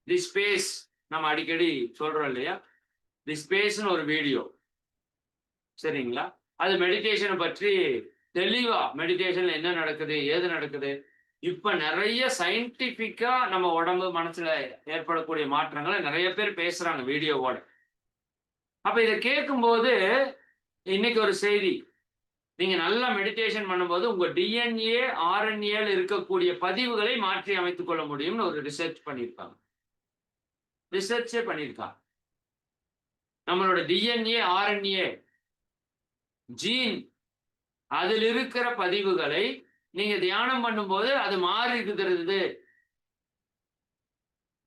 [SPEAKER 1] தி ஸ்பேஸ் நம்ம அடிக்கடி சொல்றோம் இல்லையா? தி ஸ்பேஸ்ன்னு ஒரு வீடியோ. சரிங்களா? அது மெடிடேஷன பற்றி தெளிவா மெடிடேஷன்ல என்ன நடக்குது? ஏது நடக்குது? இப்ப நெறைய சயின்டிஃபிக்கா நம்ம உடம்பு, மனசுல ஏற்படக்கூடிய மாற்றங்கள நெறைய பேர் பேசுறாங்க வீடியோவோட. அப்ப இத கேட்கும்போது, இன்னைக்கு ஒரு செய்தி. நீங்க நல்லா மெடிடேஷன் பண்ணும்போது, உங்க டிஎன்ஏ, ஆர்என்ஏல இருக்கக்கூடிய பதிவுகளை மாற்றி அமைத்துக் கொள்ள முடியும்னு ஒரு ரிசர்ச் பண்ணியிருக்காங்க. ரிசர்ச்சே பண்ணியிருக்காங்க. நம்மளோட டிஎன்ஏ, ஆர்என்ஏ, ஜீன் அதில் இருக்கிற பதிவுகளை நீங்க தியானம் பண்ணும்போது அது மாறிடுகிறது.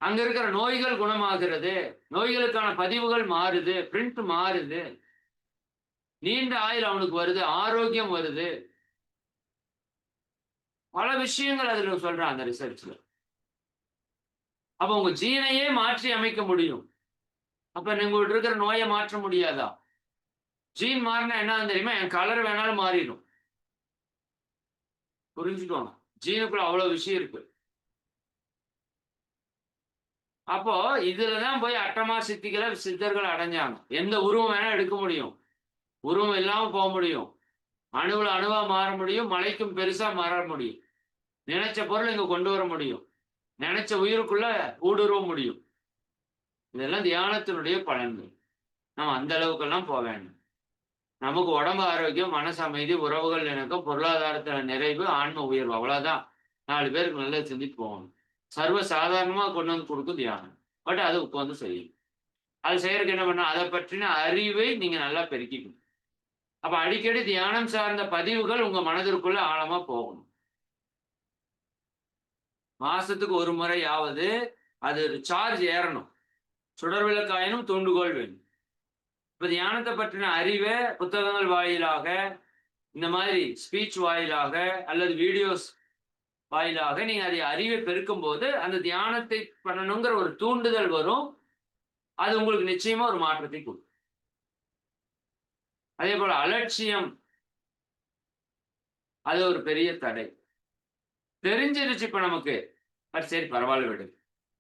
[SPEAKER 1] அங்க இருக்கிற நோய்கள் குணமாகிறது. நோய்களுக்கான பதிவுகள் மாறுது. பிரிண்ட் மாறுது. நீண்ட ஆயுள் அவனுக்கு வருது. ஆரோக்கியம் வருது. பல விஷயங்கள் அதுல சொல்றான் அந்த ரிசர்ச்ல. அப்ப உங்க ஜீனையே மாற்றி அமைக்க முடியும். அப்ப உங்கள்ட்ட இருக்கிற நோயை மாற்ற முடியாதா? ஜீன் மாறினா என்ன தெரியுமா? என் கலர் வேணாலும் மாறிடும். புரிஞ்சுக்கோங்க. ஜீனுக்குள்ள அவ்வளவு விஷயம் இருக்கு. அப்போ இதுலதான் போய் அட்டமா சித்திகளை சித்தர்கள் அடைஞ்சாங்க. எந்த உருவம் வேணா எடுக்க முடியும். உருவம் இல்லாம போக முடியும். அணுவுல அணுவா மாற முடியும். மலைக்கும் பெருசா மாற முடியும். நினைச்ச பொருள் இங்க கொண்டு வர முடியும். நினைச்ச உயிருக்குள்ள ஊடுருவ முடியும். இதெல்லாம் தியானத்தினுடைய பலன்கள். நம்ம அந்த அளவுக்கெல்லாம் போக வேண்டாம். நமக்கு உடம்பு ஆரோக்கியம், மனசு அமைதி, உறவுகள் இணக்கம், பொருளாதாரத்துல நிறைவு, ஆன்ம உயர்வு. அவ்வளவுதான். 4 பேருக்கு நல்லது செஞ்சுட்டு போகணும். சர்வ சாதாரணமா கொண்டு வந்து கொடுக்கும் தியானம். பட் அது உட்கார்ந்து செய்யும். அது செய்யறதுக்கு என்ன பண்ணணும்? அதை பற்றின அறிவை நீங்க நல்லா பெருக்கிக்கணும். அப்ப அடிக்கடி தியானம் சார்ந்த பதிவுகள் உங்க மனதிற்குள்ள ஆழமா போகணும். மாசத்துக்கு ஒரு முறையாவது அது சார்ஜ் ஏறணும். சுடர் விளக்காயினும் தூண்டுகோல் வேணும். இப்ப தியானத்தை பற்றின அறிவை புத்தகங்கள் வாயிலாக, இந்த மாதிரி ஸ்பீச் வாயிலாக அல்லது வீடியோஸ் வாயிலாக நீங்க அதை அறிவை பெருக்கும் போது அந்த தியானத்தை பண்ணணுங்கிற ஒரு தூண்டுதல் வரும். அது உங்களுக்கு நிச்சயமா ஒரு மாற்றத்தை கொடுக்கும். அதே போல அலட்சியம், அது ஒரு பெரிய தடை. தெரிஞ்சிருச்சு இப்ப நமக்கு. சரி பரவாயில்ல விடு.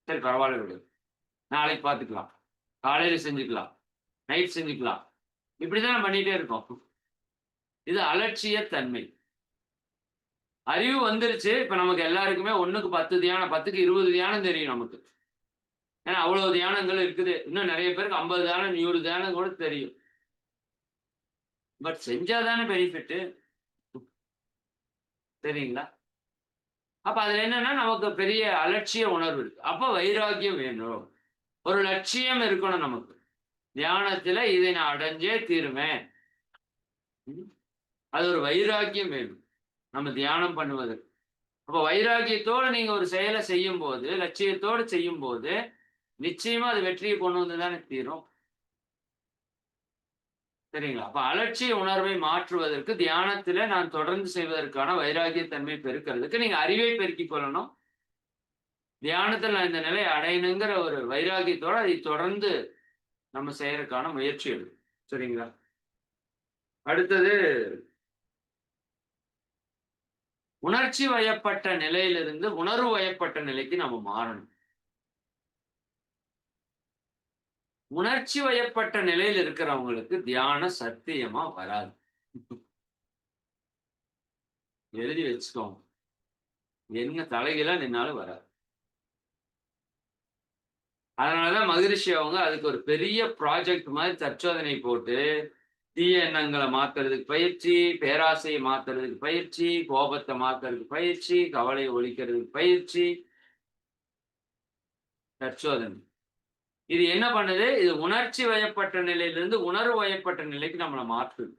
[SPEAKER 1] சரி பரவாயில்ல விடு. நாளைக்கு பார்த்துக்கலாம். காலையில செஞ்சுக்கலாம். நைட் செஞ்சுக்கலாம். இப்படிதான் பண்ணிட்டே இருக்கோம். இது அலட்சிய தன்மை. அறிவு வந்துருச்சு. இப்ப நமக்கு எல்லாருக்குமே 1க்கு 10 தியானம், 10க்கு 20 தியானம் தெரியும் நமக்கு. ஏன்னா அவ்வளவு தியானங்கள் இருக்குது. இன்னும் நிறைய பேருக்கு 50 தியானம், 100 தியானம் கூட தெரியும். பட் செஞ்சாதானே பெனிஃபிட். சரிங்களா? அப்ப அதுல என்னன்னா நமக்கு பெரிய அலட்சிய உணர்வு இருக்கு. அப்ப வைராக்கியம் வேணும். ஒரு லட்சியம் இருக்கணும் நமக்கு. தியானத்துல இதை நான் அடைஞ்சே தீருவேன். ம். அது ஒரு வைராக்கியம் வேணும். நம்ம தியானம் பண்ணுவதற்கு. அப்ப வைராக்கியத்தோட நீங்க ஒரு செயல செய்யும்போது, லட்சியத்தோடு செய்யும்போது, நிச்சயமா அது வெற்றியை கொண்டு வந்து தானே தீரும். சரிங்களா? அப்ப அலட்சிய உணர்வை மாற்றுவதற்கு தியானத்தில நான் தொடர்ந்து செய்வதற்கான வைராக்கிய தன்மை பெருக்கிறதுக்கு நீங்க அறிவை பெருக்கிக் கொள்ளணும். தியானத்துல நான் இந்த நிலையை அடையணுங்கிற ஒரு வைராக்கியத்தோட அதை தொடர்ந்து நம்ம செய்யறதுக்கான முயற்சி எடுக்கணும். சரிங்களா? அடுத்தது உணர்ச்சி வயப்பட்ட நிலையிலிருந்து உணர்வு வயப்பட்ட நிலைக்கு நம்ம மாறணும். உணர்ச்சி வயப்பட்ட நிலையில் இருக்கிறவங்களுக்கு தியானம் சத்தியமா வராது. எழுதி வச்சுக்கோங்க. என்ன தலைகீழா நின்னாலும் வராது. அதனாலதான் மகரிஷி அவங்க அதுக்கு ஒரு பெரிய ப்ராஜெக்ட் மாதிரி தற்சோதனை போட்டு, தீய எண்ணங்கள மாத்துறதுக்கு பயிற்சி, பேராசைய மாத்துறதுக்கு பயிற்சி, கோபத்த மாத்துறதுக்கு பயிற்சி, கவலைய ஒழிக்கிறதுக்கு பயிற்சி, தற்சோதனை. இது என்ன பண்ணுது? இது உணர்ச்சி வயப்பட்ட நிலையிலிருந்து உணர்வு வயப்பட்ட நிலைக்கு நம்மள மாற்றுது.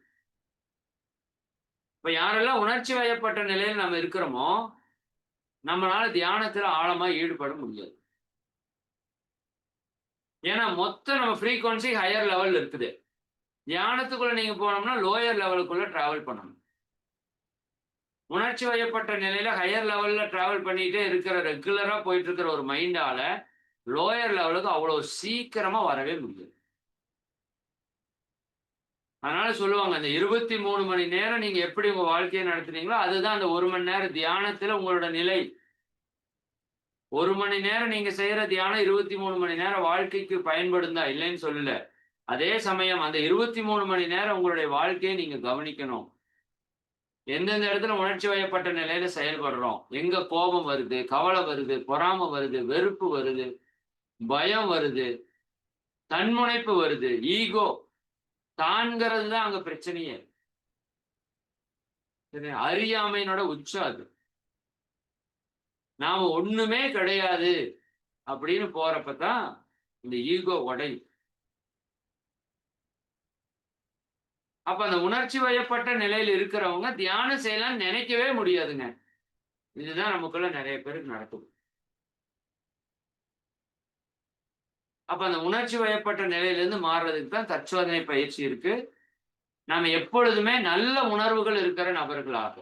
[SPEAKER 1] இப்ப யாரெல்லாம் உணர்ச்சி வயப்பட்ட நிலையில நம்ம இருக்கிறோமோ, நம்மளால தியானத்துல ஆழமா ஈடுபட முடியாது. ஏன்னா, மொத்த நம்ம ஃப்ரீக்வன்சி ஹையர் லெவல்ல இருக்குது. தியானத்துக்குள்ள நீங்க போனோம்னா, லோயர் லெவலுக்குள்ள டிராவல் பண்ணணும். உணர்ச்சி வயப்பட்ட நிலையில ஹையர் லெவல்ல டிராவல் பண்ணிட்டே இருக்கிற ரெகுலரா போயிட்டு இருக்கிற ஒரு மைண்டால, லோயர் லெவலுக்கு அவ்வளவு சீக்கிரமா வரவே முடியாது. அதனால சொல்லுவாங்க, அந்த 23 மணி நேரம் நீங்க எப்படி உங்க வாழ்க்கைய நடத்துனீங்களோ, அதுதான் அந்த 1 மணி நேரம் தியானத்துல உங்களோட நிலை. 1 மணி நேரம் நீங்க செய்யற தியானம் 23 மணி நேரம் வாழ்க்கைக்கு பயன்படும் தான், இல்லைன்னு சொல்லல. அதே சமயம் அந்த 23 மணி நேரம் உங்களுடைய வாழ்க்கையை நீங்க கவனிக்கணும். எந்தெந்த இடத்துல உணர்ச்சி வயப்பட்ட நிலையில செயல்படுறோம். எங்க கோபம் வருது, கவலை வருது, பொறாமை வருது, வெறுப்பு வருது, பயம் வருது, தன்முனைப்பு வருது, ஈகோ தான்ங்கிறது தான் அங்க பிரச்சனையே. அறியாமையினோட உச்சம் அது. நாம ஒண்ணுமே கிடையாது அப்படின்னு போறப்பதான் இந்த ஈகோ உடையும். அப்ப அந்த உணர்ச்சி வயப்பட்ட நிலையில இருக்கிறவங்க தியானம் செய்யலாம்னு நினைக்கவே முடியாதுங்க. இதுதான் நமக்குள்ள நிறைய பேருக்கு நடக்குது. அப்ப அந்த உணர்ச்சி வயப்பட்ட நிலையிலிருந்து மாறுறதுக்கு தான் தற்சோதனை பயிற்சி இருக்கு. நாம எப்பொழுதுமே நல்ல உணர்வுகள் இருக்கிற நபர்களாக.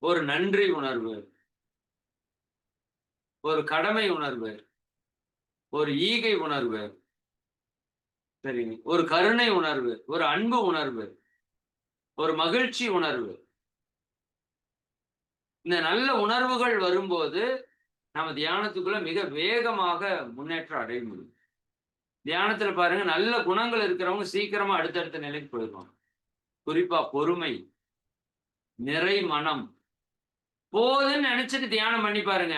[SPEAKER 1] ஒரு நன்றி உணர்வு, ஒரு கடமை உணர்வு, ஒரு ஈகை உணர்வு, சரிங்க. ஒரு கருணை உணர்வு, ஒரு அன்பு உணர்வு, ஒரு மகிழ்ச்சி உணர்வு. இந்த நல்ல உணர்வுகள் வரும்போது, நம்ம தியானத்துக்குள்ள மிக வேகமாக முன்னேற்றம் அடைய முடியும். தியானத்துல பாருங்க, நல்ல குணங்கள் இருக்கிறவங்க சீக்கிரமா அடுத்தடுத்த நிலைக்கு போயிருவாங்க. குறிப்பா பொறுமை, நிறை மனம். போதுன்னு நினைச்சிட்டு தியானம் பண்ணி பாருங்க.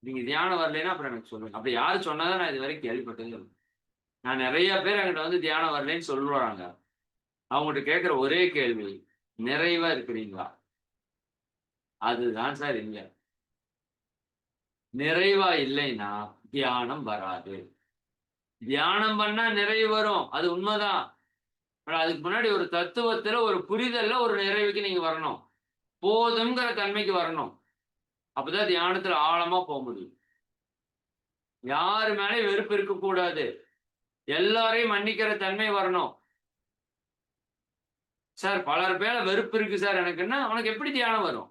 [SPEAKER 1] நீங்க தியானம் வரலைன்னா அப்புறம் எனக்கு சொல்லுங்க. அப்படி யாரு சொன்னாதான் நான் இதுவரைக்கும் கேள்விப்பட்டதே இல்ல. நான் நெறைய பேர் என்கிட்ட வந்து தியானம் வரலைன்னு சொல்றாங்க. அவங்ககிட்ட கேட்கிற ஒரே கேள்வி, நிறைவா இருக்கிறீங்களா? அதுதான் சார் இல்ல. நிறைவா இல்லைன்னா தியானம் வராது. தியானம் பண்ணா நிறைவு வரும். அது உண்மதான். ஆனா அதுக்கு முன்னாடி ஒரு தத்துவத்துல, ஒரு புரிதல்ல ஒரு நிறைவுக்கு நீங்க வரணும். போதும்ங்கிற தன்மைக்கு வரணும். அப்பதான் தியானத்துல ஆழமா போ முடியும். யாரு மேலயும் வெறுப்பு இருக்கக்கூடாது. எல்லாரையும் மன்னிக்கிற தன்மை வரணும். சார் பலர் மேல வெறுப்பு இருக்கு சார் எனக்குன்னா, உனக்கு எப்படி தியானம் வரும்?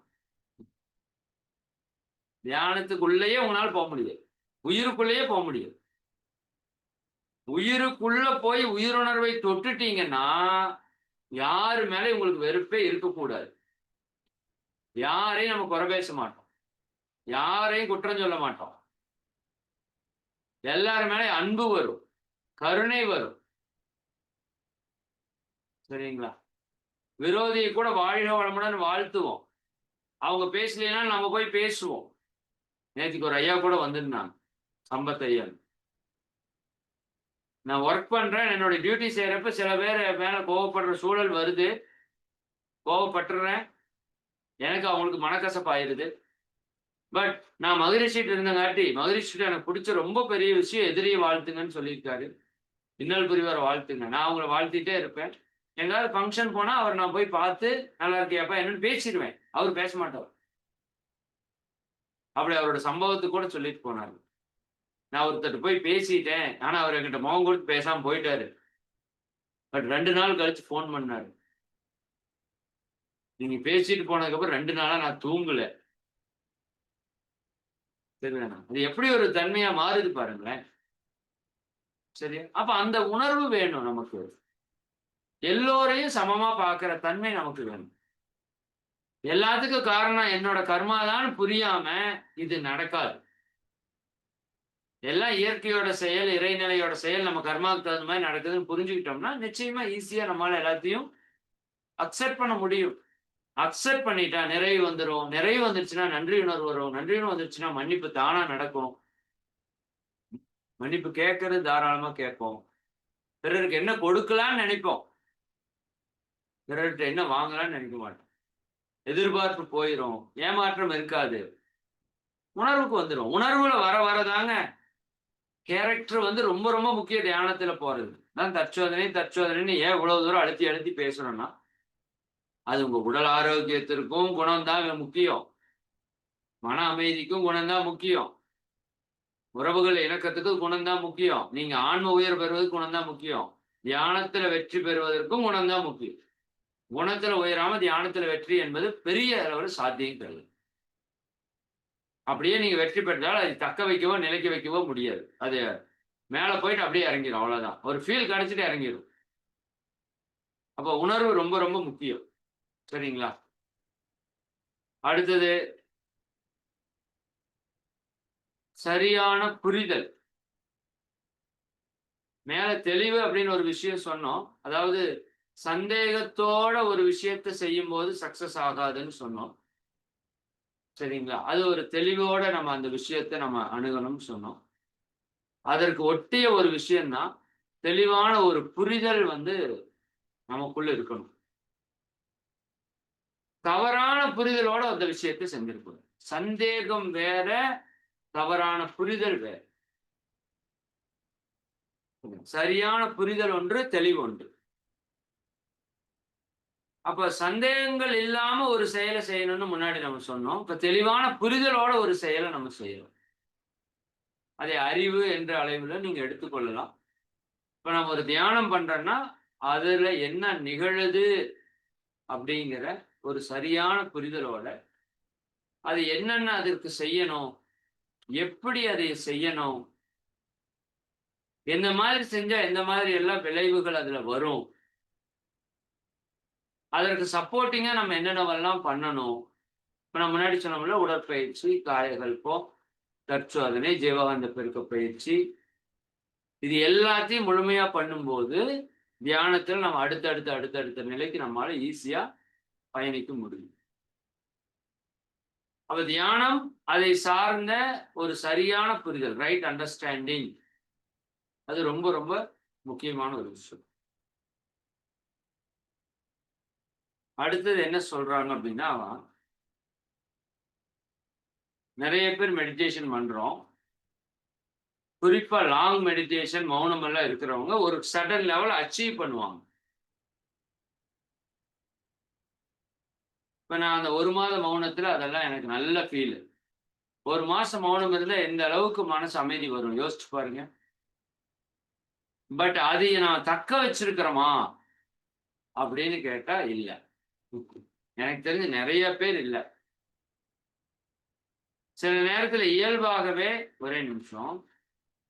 [SPEAKER 1] தியானத்துக்குள்ளேயே உங்களால போ முடியாது. உயிருக்குள்ளேயே போ முடியாது. உயிருக்குள்ள போய் உயிருணர்வை தொட்டுட்டீங்கன்னா, யாரு மேலயும் உங்களுக்கு வெறுப்பே இருக்கக்கூடாது. யாரையும் நம்ம குறை பேச மாட்டோம். யாரையும் குற்றம் சொல்ல மாட்டோம். எல்லார் மேலயும் அன்பு வரும். கருணை வரும். சரிங்களா? விரோதியை கூட வாழ்க வளமுடன் வாழ்த்துவோம். அவங்க பேசலைன்னாலும் நம்ம போய் பேசுவோம். நேத்துக்கு ஒரு ஐயா கூட வந்திருந்தாங்க. சம்பத் ஐயா. நான் வொர்க் பண்றேன். என்னோட டியூட்டி செய்யறப்ப சில பேர் என் மேல கோவப்படுற சூழல் வருது. கோவப்பட்டுர்றேன். எனக்கு அவங்களுக்கு மனக்கசப்பாயிருது. பட் நான் மகரிஷிட்ட இருந்தங்காட்டி, மகரிஷிட்ட எனக்கு பிடிச்ச ரொம்ப பெரிய விஷயம் எதிரிய வாழ்த்துங்கன்னு சொல்லியிருக்காரு. இன்னல் புரிவார் வாழ்த்துங்க. நான் அவங்கள வாழ்த்திட்டே இருப்பேன். எங்கயாவது ஃபங்ஷன் போனா அவர நான் போய் பார்த்து, "நல்லா இருக்கியாப்பா?" என்னன்னு பேசிருவேன். அவரு பேச மாட்டாரு. அப்படி அவரோட சம்பவத்த கூட சொல்லிட்டு போனாரு. நான் ஒருத்தர்ட்ட போய் பேசிட்டேன். ஆனா அவரு என்கிட்ட முகம் குடுத்து பேசாம போயிட்டாரு. பட் 2 நாள் கழிச்சு ஃபோன் பண்ணாரு. "நீங்க பேசிட்டு போனதுக்கப்புறம் 2 நாளா நான் தூங்கல." சரிதானா? அது எப்படி ஒரு தன்மையா மாறுது பாருங்களேன். சரியா? அப்ப அந்த உணர்வு வேணும் நமக்கு. எல்லோரையும் சமமா பார்க்கிற தன்மை நமக்கு வேணும். எல்லாத்துக்கும் காரணம் என்னோட கர்மா தான்னு புரியாம இது நடக்காது. எல்லாம் இயற்கையோட செயல், இறைநிலையோட செயல் நம்ம கர்மாவுக்கு தகுந்த மாரி நடக்குதுன்னு புரிஞ்சுக்கிட்டோம்னா, நிச்சயமா ஈஸியா நம்மால எல்லாத்தையும் அக்செப்ட் பண்ண முடியும். அக்செப்ட் பண்ணிட்டா நிறைவு வந்துரும். நிறைவு வந்துருச்சுன்னா நன்றி உணர்வு வரும். நன்றி உணர்வு வந்துருச்சுன்னா மன்னிப்பு தானா நடக்கும். மன்னிப்பு கேட்கறது தாராளமா கேட்போம். பிறருக்கு என்ன கொடுக்கலான்னு நெனைப்போம். பிறர்ட்ட என்ன வாங்கலாம்ன்னு நெனைக்க மாட்டோம். எதிர்பார்ப்பு போயிரும். ஏமாற்றம் இருக்காது. உணர்வுக்கு வந்துரும். உணர்வுல வர வர தாங்க கேரக்டர் வந்து ரொம்ப ரொம்ப முக்கியம் தியானத்துல போறது. நான் தற்சோதனை தற்சோதனைன்னு ஏன் இவ்வளவு தூரம் அழுத்தி அழுத்தி பேசுறோம்னா, அது உங்க உடல் ஆரோக்கியத்திற்கும் குணம் தான் முக்கியம். மன அமைதிக்கும் குணம் தான் முக்கியம். உறவுகள் இணக்கத்துக்கு குணம் தான் முக்கியம். நீங்க ஆன்ம உயர் பெறுவதற்கு குணம் தான் முக்கியம். தியானத்துல வெற்றி பெறுவதற்கும் குணம் தான் முக்கியம். குணத்துல உயராம தியானத்துல வெற்றி என்பது பெரிய அளவுல சாத்தியம் கிடையாது. அப்படியே நீங்க வெற்றி பெற்றால் அதை தக்க வைக்கவோ, நிலைக்க வைக்கவோ முடியாது. அது மேல போயிட்டு அப்படியே இறங்கிரும். அவ்வளவுதான். ஒரு ஃபீல் கிடைச்சுட்டு இறங்கிரும். அப்ப உணர்வு ரொம்ப ரொம்ப முக்கியம். சரிங்களா? அடுத்தது சரியான புரிதல். மேல தெளிவு அப்படின்னு ஒரு விஷயம் சொன்னோம். அதாவது சந்தேகத்தோட ஒரு விஷயத்த செய்யும்போது சக்சஸ் ஆகாதுன்னு சொன்னோம். சரிங்களா? அது ஒரு தெளிவோட நம்ம அந்த விஷயத்த நம்ம அணுகணும்னு சொன்னோம். அதற்கு ஒட்டிய ஒரு விஷயம் தான், தெளிவான ஒரு புரிதல் வந்து நமக்குள்ள இருக்கணும். தவறான புரிதலோட அந்த விஷயத்த செஞ்சிருக்கணும். சந்தேகம் வேற, தவறான புரிதல் வேற. சரியான புரிதல் ஒன்று, தெளிவு ஒன்று. அப்ப சந்தேகங்கள் இல்லாம ஒரு செயல செய்யணும்னு முன்னாடி நம்ம சொன்னோம். இப்ப தெளிவான புரிதலோட ஒரு செயல நம்ம செய்யறோம். அதை அறிவு என்ற அளவில நீங்க எடுத்துக்கொள்ளலாம். இப்ப நம்ம ஒரு தியானம் பண்றோம்னா, அதுல என்ன நிகழுது அப்படிங்கிற ஒரு சரியான புரிதலோட, அது என்னென்ன அதற்கு செய்யணும்? எப்படி அதை செய்யணும்? எந்த மாதிரி செஞ்சா எந்த மாதிரி எல்லாம் விளைவுகள் அதுல வரும்? அதற்கு சப்போர்ட்டிங்கா நம்ம என்னென்னவெல்லாம் பண்ணணும்? இப்ப நான் முன்னாடி சொன்னோம்ல, உடற்பயிற்சி, காயகல்பம், தற்சோதனை, ஜீவகாந்த பெருக்க பயிற்சி. இது எல்லாத்தையும் முழுமையா பண்ணும்போது, தியானத்துல நம்ம அடுத்தடுத்த நிலைக்கு நம்மால ஈஸியா பயணிக்க முடியும். அப்ப தியானம், அதை சார்ந்த ஒரு சரியான புரிதல், ரைட் அண்டர்ஸ்டாண்டிங். அது ரொம்ப ரொம்ப முக்கியமான ஒரு விஷயம். அடுத்தது என்ன சொல்றாங்க அப்படின்னா, நெறைய பேர் மெடிடேஷன் பண்றோம். குறிப்பா லாங் மெடிடேஷன், மௌனம் எல்லாம் இருக்கிறவங்க ஒரு சர்டன் லெவல் அச்சீவ் பண்ணுவாங்க. இப்ப நான் அந்த 1 மாத மௌனத்துல அதெல்லாம் எனக்கு நல்ல ஃபீல். 1 மாசம் மௌனம் இருந்தா எந்த அளவுக்கு மனசு அமைதி வரும் யோசிச்சு பாருங்க. பட் அதை நான் தக்க வச்சிருக்கிறோமா? அப்படின்னு கேட்டா இல்ல. எனக்கு தெரிஞ்சு நெறைய பேர் இல்ல. சில நேரத்துல இயல்பாகவே ஒரே நிமிஷம்.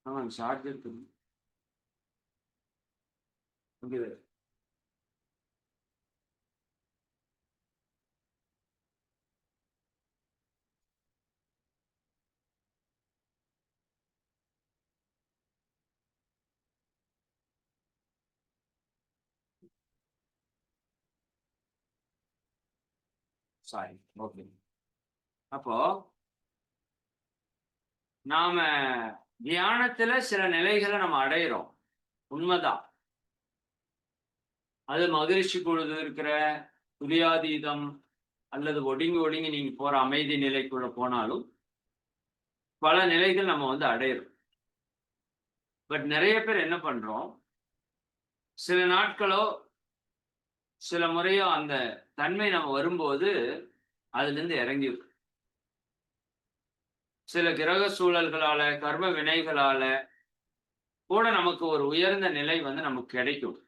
[SPEAKER 1] ஆமா சார்ஜர் இங்க சாரி. ஓகே. அப்போ நாம தியானத்துல சில நிலைகள நம்ம அடையிறோம். உண்மதான். அது மகிழ்ச்சி பொழுது இருக்கிற துரியாதீதம், அல்லது ஒடுங்கி ஒடுங்கி நீங்க போற அமைதி நிலைக்குள்ள போனாலும் பல நிலைகள் நம்ம வந்து அடையிறோம். பட் நிறைய பேர் என்ன பண்றோம், சில நாட்களோ சில முறையோ அந்த தன்மை நம்ம வரும்போது அதுல இருந்து இறங்கிடும். சில கிரக சூழல்களால, கர்ம வினைகளால கூட நமக்கு ஒரு உயர்ந்த நிலை வந்து நமக்கு கிடைக்கும்.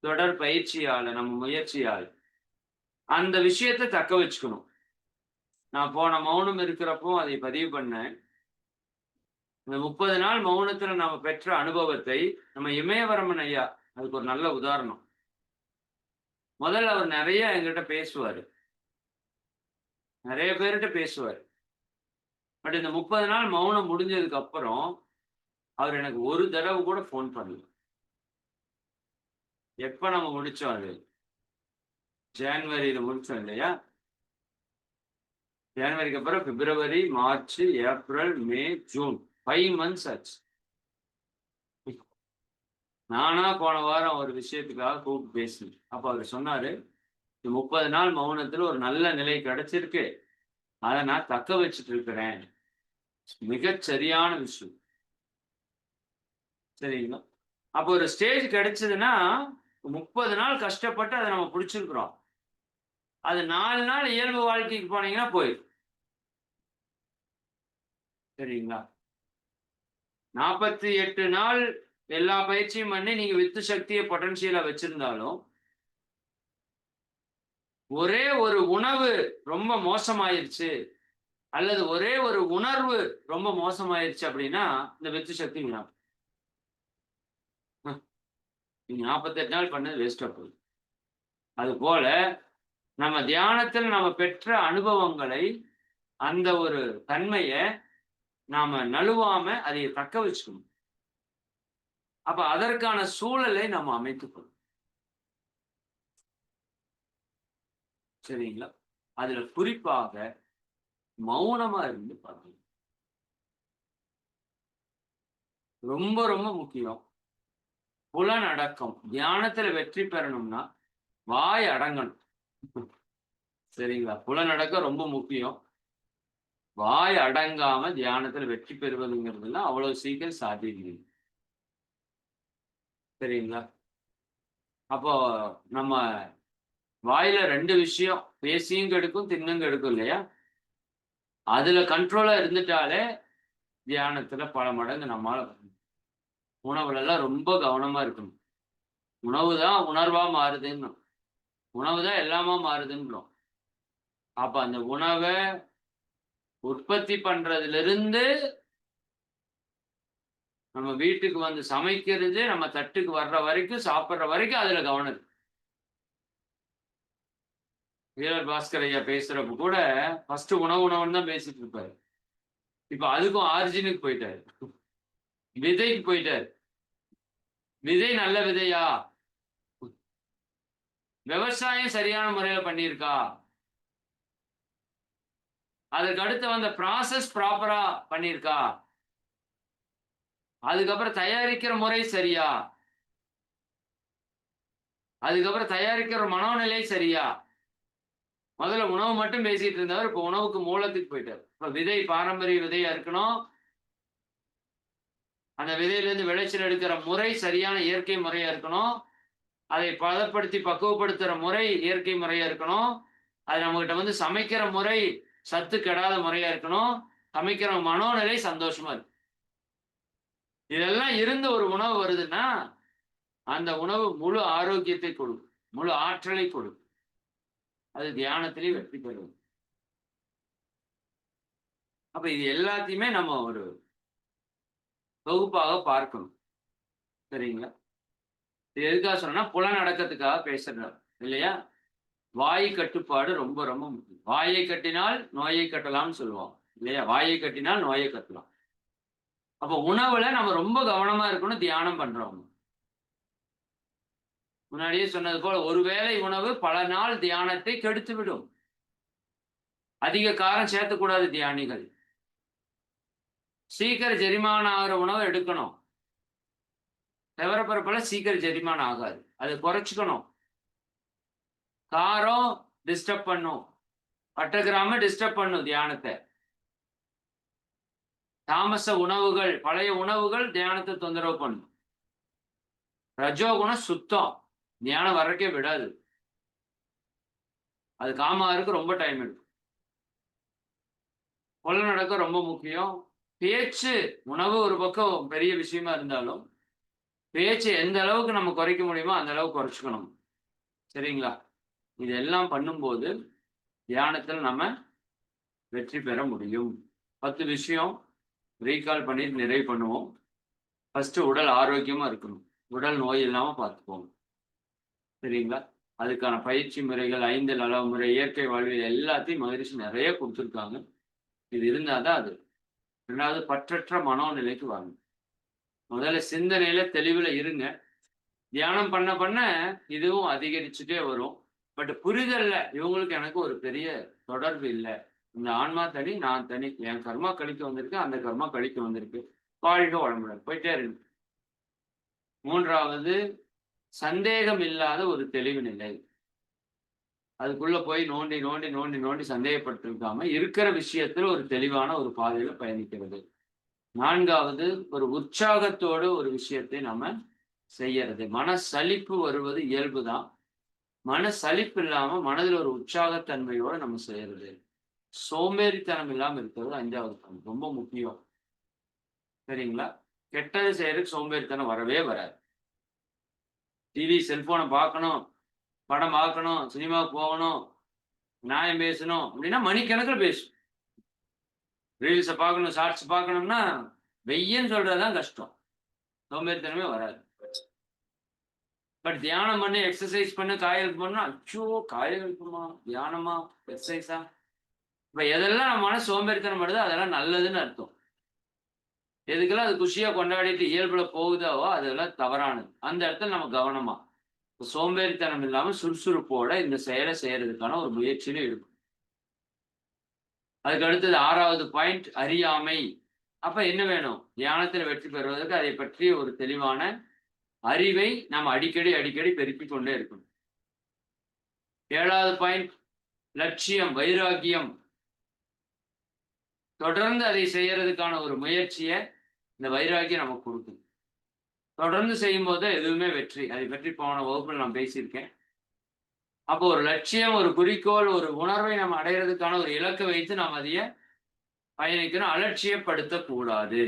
[SPEAKER 1] தொடர் பயிற்சியால, நம்ம முயற்சியால. அந்த விஷயத்த தக்க வச்சுக்கணும். நான் போன மௌனம் இருக்கிறப்போ அதை பதிவு பண்ணேன். இந்த 30 நாள் மௌனத்துல நாம பெற்ற அனுபவத்தை நம்ம இமயவரமன் ஐயா அதுக்கு ஒரு நல்ல உதாரணம். முதல்ல அவர் நிறைய என்கிட்ட பேசுவாரு. நிறைய பேர்கிட்ட பேசுவாரு. பட் இந்த 30 நாள் மௌனம் முடிஞ்சதுக்கு அப்புறம் அவர் எனக்கு ஒரு தடவை கூட ஃபோன் பண்ணல. எப்ப நம்ம முடிச்சோம் அது? ஜான்வரியில முடிச்சோம் இல்லையா? ஜனவரிக்கு அப்புறம் பிப்ரவரி, மார்ச், ஏப்ரல், மே, ஜூன் 5 மந்த்ஸ் ஆச்சு. நானா போன வாரம் ஒரு விஷயத்துக்காக கூப்பிட்டு பேசினேன். அப்ப அவர் சொன்னாரு, 30 நாள் மௌனத்துல ஒரு நல்ல நிலை கிடைச்சிருக்கு. அத நான் தக்க வச்சுட்டு இருக்கிறேன். மிகச் சரியான விஷயம். சரிங்களா? அப்போ ஒரு ஸ்டேஜ் கிடைச்சதுன்னா, 30 நாள் கஷ்டப்பட்டு அத நம்ம பிடிச்சிருக்கிறோம். அது 4 நாள் இயல்பு வாழ்க்கைக்கு போனீங்கன்னா போயிரும். சரிங்களா? 48 நாள் எல்லா பயிற்சியும் பண்ணி நீங்க வித்து சக்திய பொட்டன்ஷியலா வச்சிருந்தாலும், ஒரே ஒரு உணவு ரொம்ப மோசமாயிருச்சு, அல்லது ஒரே ஒரு உணர்வு ரொம்ப மோசமாயிருச்சு அப்படின்னா, இந்த வித்து சக்தி வீணா போகும். நீங்க 48 நாள் பண்ணது வேஸ்ட்டா போகுது. அதுபோல நம்ம தியானத்தில் நம்ம பெற்ற அனுபவங்களை, அந்த ஒரு தன்மைய நாம நழுவாம அதை தக்க வச்சுக்கணும். அப்ப அதற்கான சூழலை நம்ம அமைத்துக்கணும். சரிங்களா? அதுல குறிப்பாக மௌனமா இருந்து பாருங்க. ரொம்ப ரொம்ப முக்கியம். புலனடக்கம். தியானத்துல வெற்றி பெறணும்னா, வாய் அடங்கணும். சரிங்களா? புலனடக்கம் ரொம்ப முக்கியம். வாய் அடங்காம தியானத்துல வெற்றி பெறுவதுங்கிறதுலாம் அவ்வளவு சீக்கிரம் சாத்தியம் இல்லை. சரிங்களா? அப்போ நம்ம வாயில 2 விஷயம் பேசியும் கெடுக்கும், தின்னும் கெடுக்கும் இல்லையா? அதுல கண்ட்ரோலா இருந்துட்டாலே, தியானத்துல பல மடங்கு நம்மால உணவுலலாம் ரொம்ப கவனமா இருக்கணும். உணவு தான் உணர்வா மாறுதுன்னும். உணவு தான் எல்லாமா மாறுதுன்றோம். அப்ப அந்த உணவ உற்பத்தி பண்றதிலிருந்து, நம்ம வீட்டுக்கு வந்து சமைக்கிறது, நம்ம தட்டுக்கு வர்ற வரைக்கும், சாப்பிடுற வரைக்கும் அதுல கவனம் இருக்கு. வீரர் பாஸ்கர் ஐயா பேசுறப்ப கூட, ஃபர்ஸ்ட் உணவுன்னு தான் பேசிட்டு இருப்பாரு. இப்ப அதுக்கும் ஆரிஜினுக்கு போயிட்டாரு. விதைக்கு போயிட்டாரு. விதை நல்ல விதையா? விவசாயம் சரியான முறையில பண்ணியிருக்கா? அதற்கு அடுத்து வந்த ப்ராசஸ் ப்ராப்பரா பண்ணியிருக்கா? அதுக்கப்புறம் தயாரிக்கிற முறை சரியா? அதுக்கப்புறம் தயாரிக்கிற மனோநிலை சரியா? முதல்ல உணவு மட்டும் பேசிட்டு இருந்தவர், இப்ப உணவுக்கு மூலத்துக்கு போயிட்டாரு. இப்ப விதை பாரம்பரிய விதையா இருக்கணும். அந்த விதையிலிருந்து விளைச்சல் எடுக்கிற முறை சரியான இயற்கை முறையா இருக்கணும். அதை பதப்படுத்தி பக்குவப்படுத்துற முறை இயற்கை முறையா இருக்கணும். அது நம்மகிட்ட வந்து சமைக்கிற முறை சத்து கெடாத முறையா இருக்கணும். சமைக்கிற மனோநிலை சந்தோஷமா இருக்கு. இதெல்லாம் இருந்து ஒரு உணவு வருதுன்னா, அந்த உணவு முழு ஆரோக்கியத்தை கொடுக்கும். முழு ஆற்றலை கொடுக்கும். அது தியானத்திலேயே வெற்றி பெறும். அப்ப இது எல்லாத்தையுமே நம்ம ஒரு தொகுப்பாக பார்க்கணும். சரிங்களா? இது எதுக்காக சொன்னேன்னா, புலனடக்கத்துக்காக பேசுறேன். இல்லையா? வாய் கட்டுப்பாடு ரொம்ப ரொம்ப முக்கியம். வாயை கட்டினால் நோயை கட்டலாம்னு சொல்லுவாங்க. இல்லையா? வாயை கட்டினால் நோயை கட்டலாம். அப்ப உணவுல நம்ம ரொம்ப கவனமா இருக்கணும் தியானம் பண்றவங்க. முன்னாடியே சொன்னது போல ஒரு வேளை உணவு பல நாள் தியானத்தை கெடுத்துவிடும். அதிக காரம் சேர்த்தக்கூடாது தியானிகள். சீக்கிரம் செரிமானம் ஆகுற உணவை எடுக்கணும். துவரப்பருப்பெல்லாம் சீக்கிரம் செரிமானம் ஆகாது. அதை குறைச்சுக்கணும். காரம் டிஸ்டர்ப் பண்ணும். பட்டகிராம டிஸ்டர்ப் பண்ணும் தியானத்தை. தாமச உணவுகள், பழைய உணவுகள் தியானத்தை தொந்தரவு பண்ணும். ரஜோகுணம் சுத்தம், தியானம் வர்றக்கே விடாது. அது காமாருக்கு ரொம்ப டைம் எடுக்கும். புலனடக்கம் ரொம்ப முக்கியம். பேச்சு, உணவு ஒரு பக்கம் பெரிய விஷயமா இருந்தாலும், பேச்சு எந்த அளவுக்கு நம்ம குறைக்க முடியுமோ அந்த அளவுக்கு குறைச்சுக்கணும். சரிங்களா? இதெல்லாம் பண்ணும்போது தியானத்தில் நம்ம வெற்றி பெற முடியும். 10 விஷயம் ரீகால் பண்ணிட்டு நிறைவு பண்ணுவோம். ஃபர்ஸ்ட் உடல் ஆரோக்கியமா இருக்கணும். உடல் நோய் இல்லாம பார்த்துக்கோங்க. சரிங்களா? அதுக்கான பயிற்சி முறைகள், 5 நல முறை, இயற்கை வாழ்வியல் எல்லாத்தையும் மகரிஷி நிறைய குடுத்துருக்காங்க. இது இருந்தா தான் அது. 2வது பற்றற்ற மனோநிலைக்கு வாங்க. முதல்ல சிந்தனையில தெளிவுல இருங்க. தியானம் பண்ண பண்ண இதுவும் அதிகரிச்சுட்டே வரும். பட் புரிதல்ல இவங்களுக்கு எனக்கு ஒரு பெரிய தொடர்பு இல்ல. இந்த ஆன்மா தனி, நான் தனி. என் கர்மா கழிக்க வந்திருக்கு, அந்த கர்மா கழிக்க வந்திருக்கு. வாழ்க வளமுடன். போயிட்டே இருங்க. 3வது சந்தேகம் இல்லாத ஒரு தெளிவு நிலை. அதுக்குள்ள போய் நோண்டி, நோண்டி, நோண்டி, நோண்டி சந்தேகப்பட்டிருக்காம, இருக்கிற விஷயத்துல ஒரு தெளிவான ஒரு பாதையில பயணிக்கிறது. 4வது ஒரு உற்சாகத்தோடு ஒரு விஷயத்தை நம்ம செய்யறது. மனசலிப்பு வருவது இயல்புதான். மனசலிப்பு இல்லாம மனதில் ஒரு உற்சாகத்தன்மையோட நம்ம செய்யறது. சோம்பேறித்தனம் இல்லாம இருக்கிறது 5வது பண்பு. ரொம்ப முக்கியம். சரிங்களா? கெட்டது செய்யறதுக்கு சோம்பேறித்தனம் வரவே வராது. டிவி, செல்போனை பார்க்கணும், படம் பார்க்கணும், சினிமாவுக்கு போகணும், நியாயம் பேசணும் அப்படின்னா மணிக்கணக்கில் பேசும். ரீல்ஸை பார்க்கணும், ஷார்ட்ஸ் பார்க்கணும்னா வெய்யன்னு சொல்றதுதான் கஷ்டம். சோம்பேறித்தனமே வராது. பட் தியானம் பண்ணி, எக்ஸசைஸ் பண்ணி, காயல் பண்ணா, அச்சோ காயல் இருக்குமா, தியானமா, எக்ஸசைஸா? இப்ப எதெல்லாம் நம்ம மனசு சோம்பேறித்தனம் பண்ணுதோ அதெல்லாம் நல்லதுன்னு அர்த்தம். எதுக்கெல்லாம் அது குஷியா கொண்டாடிட்டு இயல்புல போகுதோ அதெல்லாம் தவறானது. அந்த இடத்துல நம்ம கவனமா சோம்பேறித்தனம் இல்லாம சுறுசுறுப்போட இந்த செயலை செய்யறதுக்கான ஒரு முயற்சியில இருக்கும். அதுக்கு அடுத்தது 6வது பாயிண்ட் அறியாமை. அப்ப என்ன வேணும்? தியானத்தில் வெற்றி பெறுவதற்கு அதை பற்றி ஒரு தெளிவான அறிவை நாம் அடிக்கடி அடிக்கடி பெருக்கிக் கொண்டே இருக்கணும். 7வது பாயிண்ட் லட்சியம், வைராக்கியம். தொடர்ந்து அதை செய்யறதுக்கான ஒரு முயற்சியை இந்த வைராக்கியம் நமக்கு கொடுக்கும். தொடர்ந்து செய்யும் போது எதுவுமே வெற்றி. அதை பற்றி போன வகுப்பில் நான் பேசியிருக்கேன். அப்போ ஒரு லட்சியம், ஒரு குறிக்கோள், ஒரு உணர்வை நம்ம அடையிறதுக்கான ஒரு இலக்கை வைத்து நாம் அதைய பயணிக்கணும். அலட்சியப்படுத்தக் கூடாது.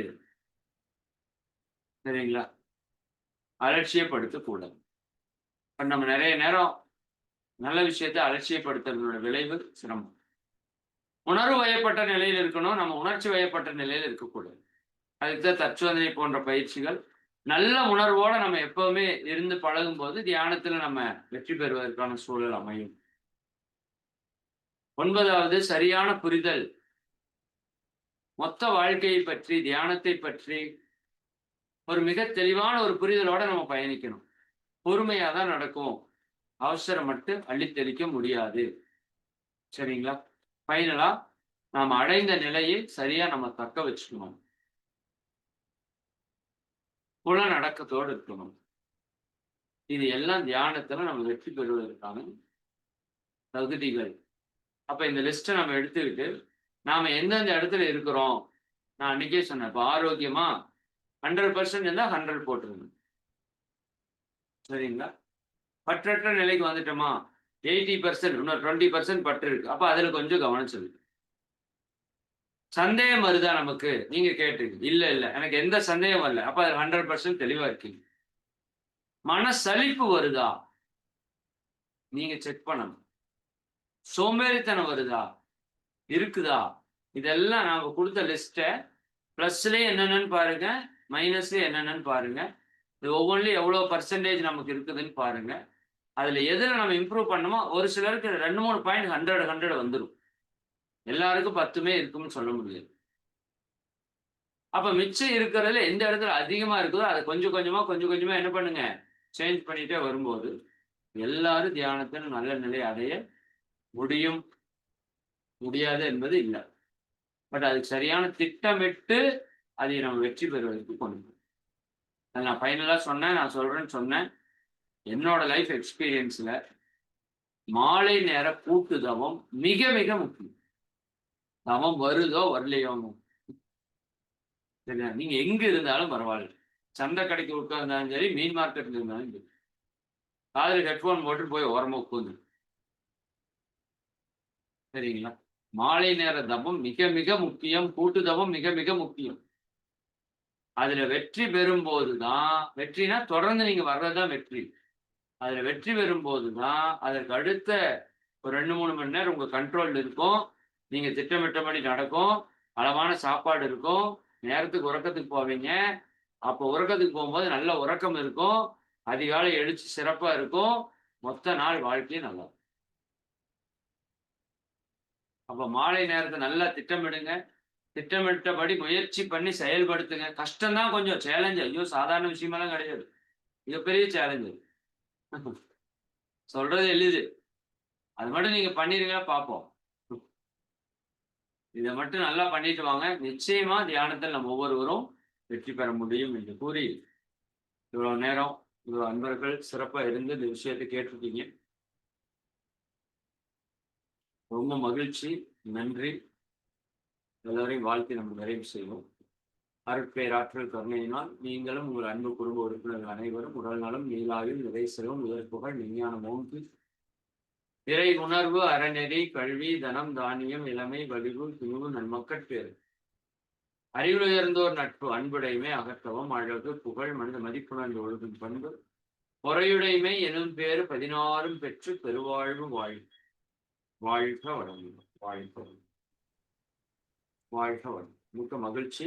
[SPEAKER 1] சரிங்களா? அலட்சியப்படுத்தக் கூடாது. இப்ப நம்ம நிறைய நேரம் நல்ல விஷயத்தை அலட்சியப்படுத்துறதோட விளைவு சிரமம். உணர்வு வயப்பட்ட நிலையில் இருக்கணும். நம்ம உணர்ச்சி வயப்பட்ட நிலையில் இருக்கக்கூடாது. அதுக்குதான் தற்சோதனை போன்ற பயிற்சிகள். நல்ல உணர்வோட நம்ம எப்பவுமே இருந்து பழகும் போது தியானத்துல நம்ம வெற்றி பெறுவதற்கான சூழல் அமையும். 9வது சரியான புரிதல். மொத்த வாழ்க்கையை பற்றி, தியானத்தை பற்றி ஒரு மிக தெளிவான ஒரு புரிதலோட நம்ம பயணிக்கணும். பொறுமையா தான் நடக்கும். அவசரம் மட்டும் அள்ளித்தெளிக்க முடியாது. சரிங்களா? ஃபைனலா நாம் அடைந்த நிலையை சரியா நம்ம தக்க வச்சுக்கணும். புலனடக்கத்தோடு இருக்கணும். இது எல்லாம் தியானத்துல நம்ம வெற்றி பெறுவதற்கான தகுதிகள். அப்ப இந்த லிஸ்ட்டை நம்ம எடுத்துக்கிட்டு நாம எந்தெந்த இடத்துல இருக்கிறோம். நான் அன்னைக்கே சொன்னேன். இப்ப ஆரோக்கியமா 100% இருந்தா 100 போட்டுருங்க. சரிங்களா? பற்றற்ற நிலைக்கு வந்துட்டோமா 80%, இன்னும் 20% பற்று இருக்கு. அப்ப அதுல கொஞ்சம் கவனம் செலுத்து. சந்தேகம் வருதா நமக்கு? நீங்க கேட்டீங்க. இல்ல, இல்ல. எனக்கு எந்த சந்தேகம் வரல. அப்ப அது 100% தெளிவா இருக்கீங்க. மனசலிப்பு வருதா? நீங்க செக் பண்ணணும். சோம்பேறித்தனம் வருதா? இருக்குதா? இதெல்லாம் நாங்க குடுத்த லிஸ்ட்ட பிளஸ்லயே என்னென்னன்னு பாருங்க. மைனஸ்லயே என்னென்னன்னு பாருங்க. இது ஒவ்வொன்லயும் எவ்வளவு பெர்சென்டேஜ் நமக்கு இருக்குதுன்னு பாருங்க. அதுல எதுல நம்ம இம்ப்ரூவ் பண்ணணுமோ ஒரு சிலருக்கு 2, 3 பாயிண்ட் 100 வந்துரும். எல்லாருக்கும் 10மே இருக்கும்னு சொல்ல முடியாது. அப்ப மிச்சம் இருக்கிறதுல எந்த இடத்துல அதிகமா இருக்குதோ அதை கொஞ்சம் கொஞ்சமா, கொஞ்சம் கொஞ்சமா என்ன பண்ணுங்க? சேஞ்ச் பண்ணிட்டே வரும்போது, எல்லாரும் தியானத்துல நல்ல நிலை அடைய முடியும். முடியாது என்பது இல்ல. பட் அதுக்கு சரியான திட்டமிட்டு அதை நம்ம வெற்றி பெறுவதற்கு கொண்டு நான் ஃபைனலா சொன்னேன். நான் சொல்றேன்னு சொன்னேன். என்னோட லைஃப் எக்ஸ்பீரியன்ஸ்ல மாலை நேர கூட்டு தவம் மிக மிக முக்கியம். தவம் வருதோ வரலையோ, சரியா? நீங்க எங்க இருந்தாலும் பரவாயில்ல. சந்தை கடைக்கு உட்கார்ந்தாலும் சரி, மீன் மார்க்கெட்ல இருந்தாலும் சரி. காதுல ஹெட்போன் போட்டு போய் ஓரமா உட்கார்ந்து. சரிங்களா? மாலை நேர தவம் மிக மிக முக்கியம். கூட்டு தவம் மிக மிக முக்கியம். அதுல வெற்றி பெறும்போது தான் வெற்றினா தொடர்ந்து நீங்க வர்றது தான் வெற்றி. அதுல வெற்றி பெறும்போது தான், அதற்கு அடுத்த ஒரு 2, 3 மணி நேரம் உங்க கண்ட்ரோல்ல இருக்கும். நீங்க திட்டமிட்டபடி நடக்கும். அளவான சாப்பாடு இருக்கும். நேரத்துக்கு உறக்கத்துக்கு போவீங்க. அப்போ உறக்கத்துக்கு போம்போது நல்ல உறக்கம் இருக்கும். அதிகாலை எழுச்சி சிறப்பா இருக்கும். மொத்த நாள் வாழ்க்கையும் நல்லா இருக்கும். அப்ப மாலை நேரத்த நல்லா திட்டமிடுங்க. திட்டமிட்டபடி முயற்சி பண்ணி செயல்படுத்துங்க. கஷ்டம் தான் கொஞ்சம் சேலஞ்ச். ஐயோ! சாதாரண விஷயமெல்லாம் கிடையாது. மிகப்பெரிய சேலஞ்ச் அது. சொல்றது எளிது. அது மட்டும் நீங்க பண்ணிருங்க பார்ப்போம். இத மட்டும் நல்லா பண்ணிட்டு வாங்க. நிச்சயமா தியானத்தில் நம்ம ஒவ்வொருவரும் வெற்றி பெற முடியும் என்று கூறி, இவ்வளவு நேரம் இவ்வளவு அன்பர்கள் சிறப்பா இருந்து இந்த விஷயத்த கேட்டிருக்கீங்க. ரொம்ப மகிழ்ச்சி. நன்றி. எல்லோரையும் வாழ்த்தி நம்ம நிறைவு செய்வோம். அருட்பேராற்றல் கருணையினால் நீங்களும் உங்கள் அன்பு குடும்ப உறுப்பினர்கள் அனைவரும் உடல் நலம், நீளாவில் நிறை செல்வம், உயர் புகழ், விஞ்ஞானம் ஓங்கி, இறை உணர்வு, அறநெறி, கல்வி, தனம், தானியம், இளமை, வலிவு, துணிவு, நன்மக்கட்பேறு. அறிவுயர்ந்தோர் நட்பு, அன்புடைமை, அகத்தவம், அழகு, புகழ், மனித மதிப்புணர்ந்து ஒழுகும் பண்பு, பொறையுடைமை எனும் பேறு 16 பெற்று பெருவாழ்வு வாழ்க. வாழ்க வளமுடன். வாழ்க வளமுடன். வாழ்க வளமுடன். மிக்க மகிழ்ச்சி.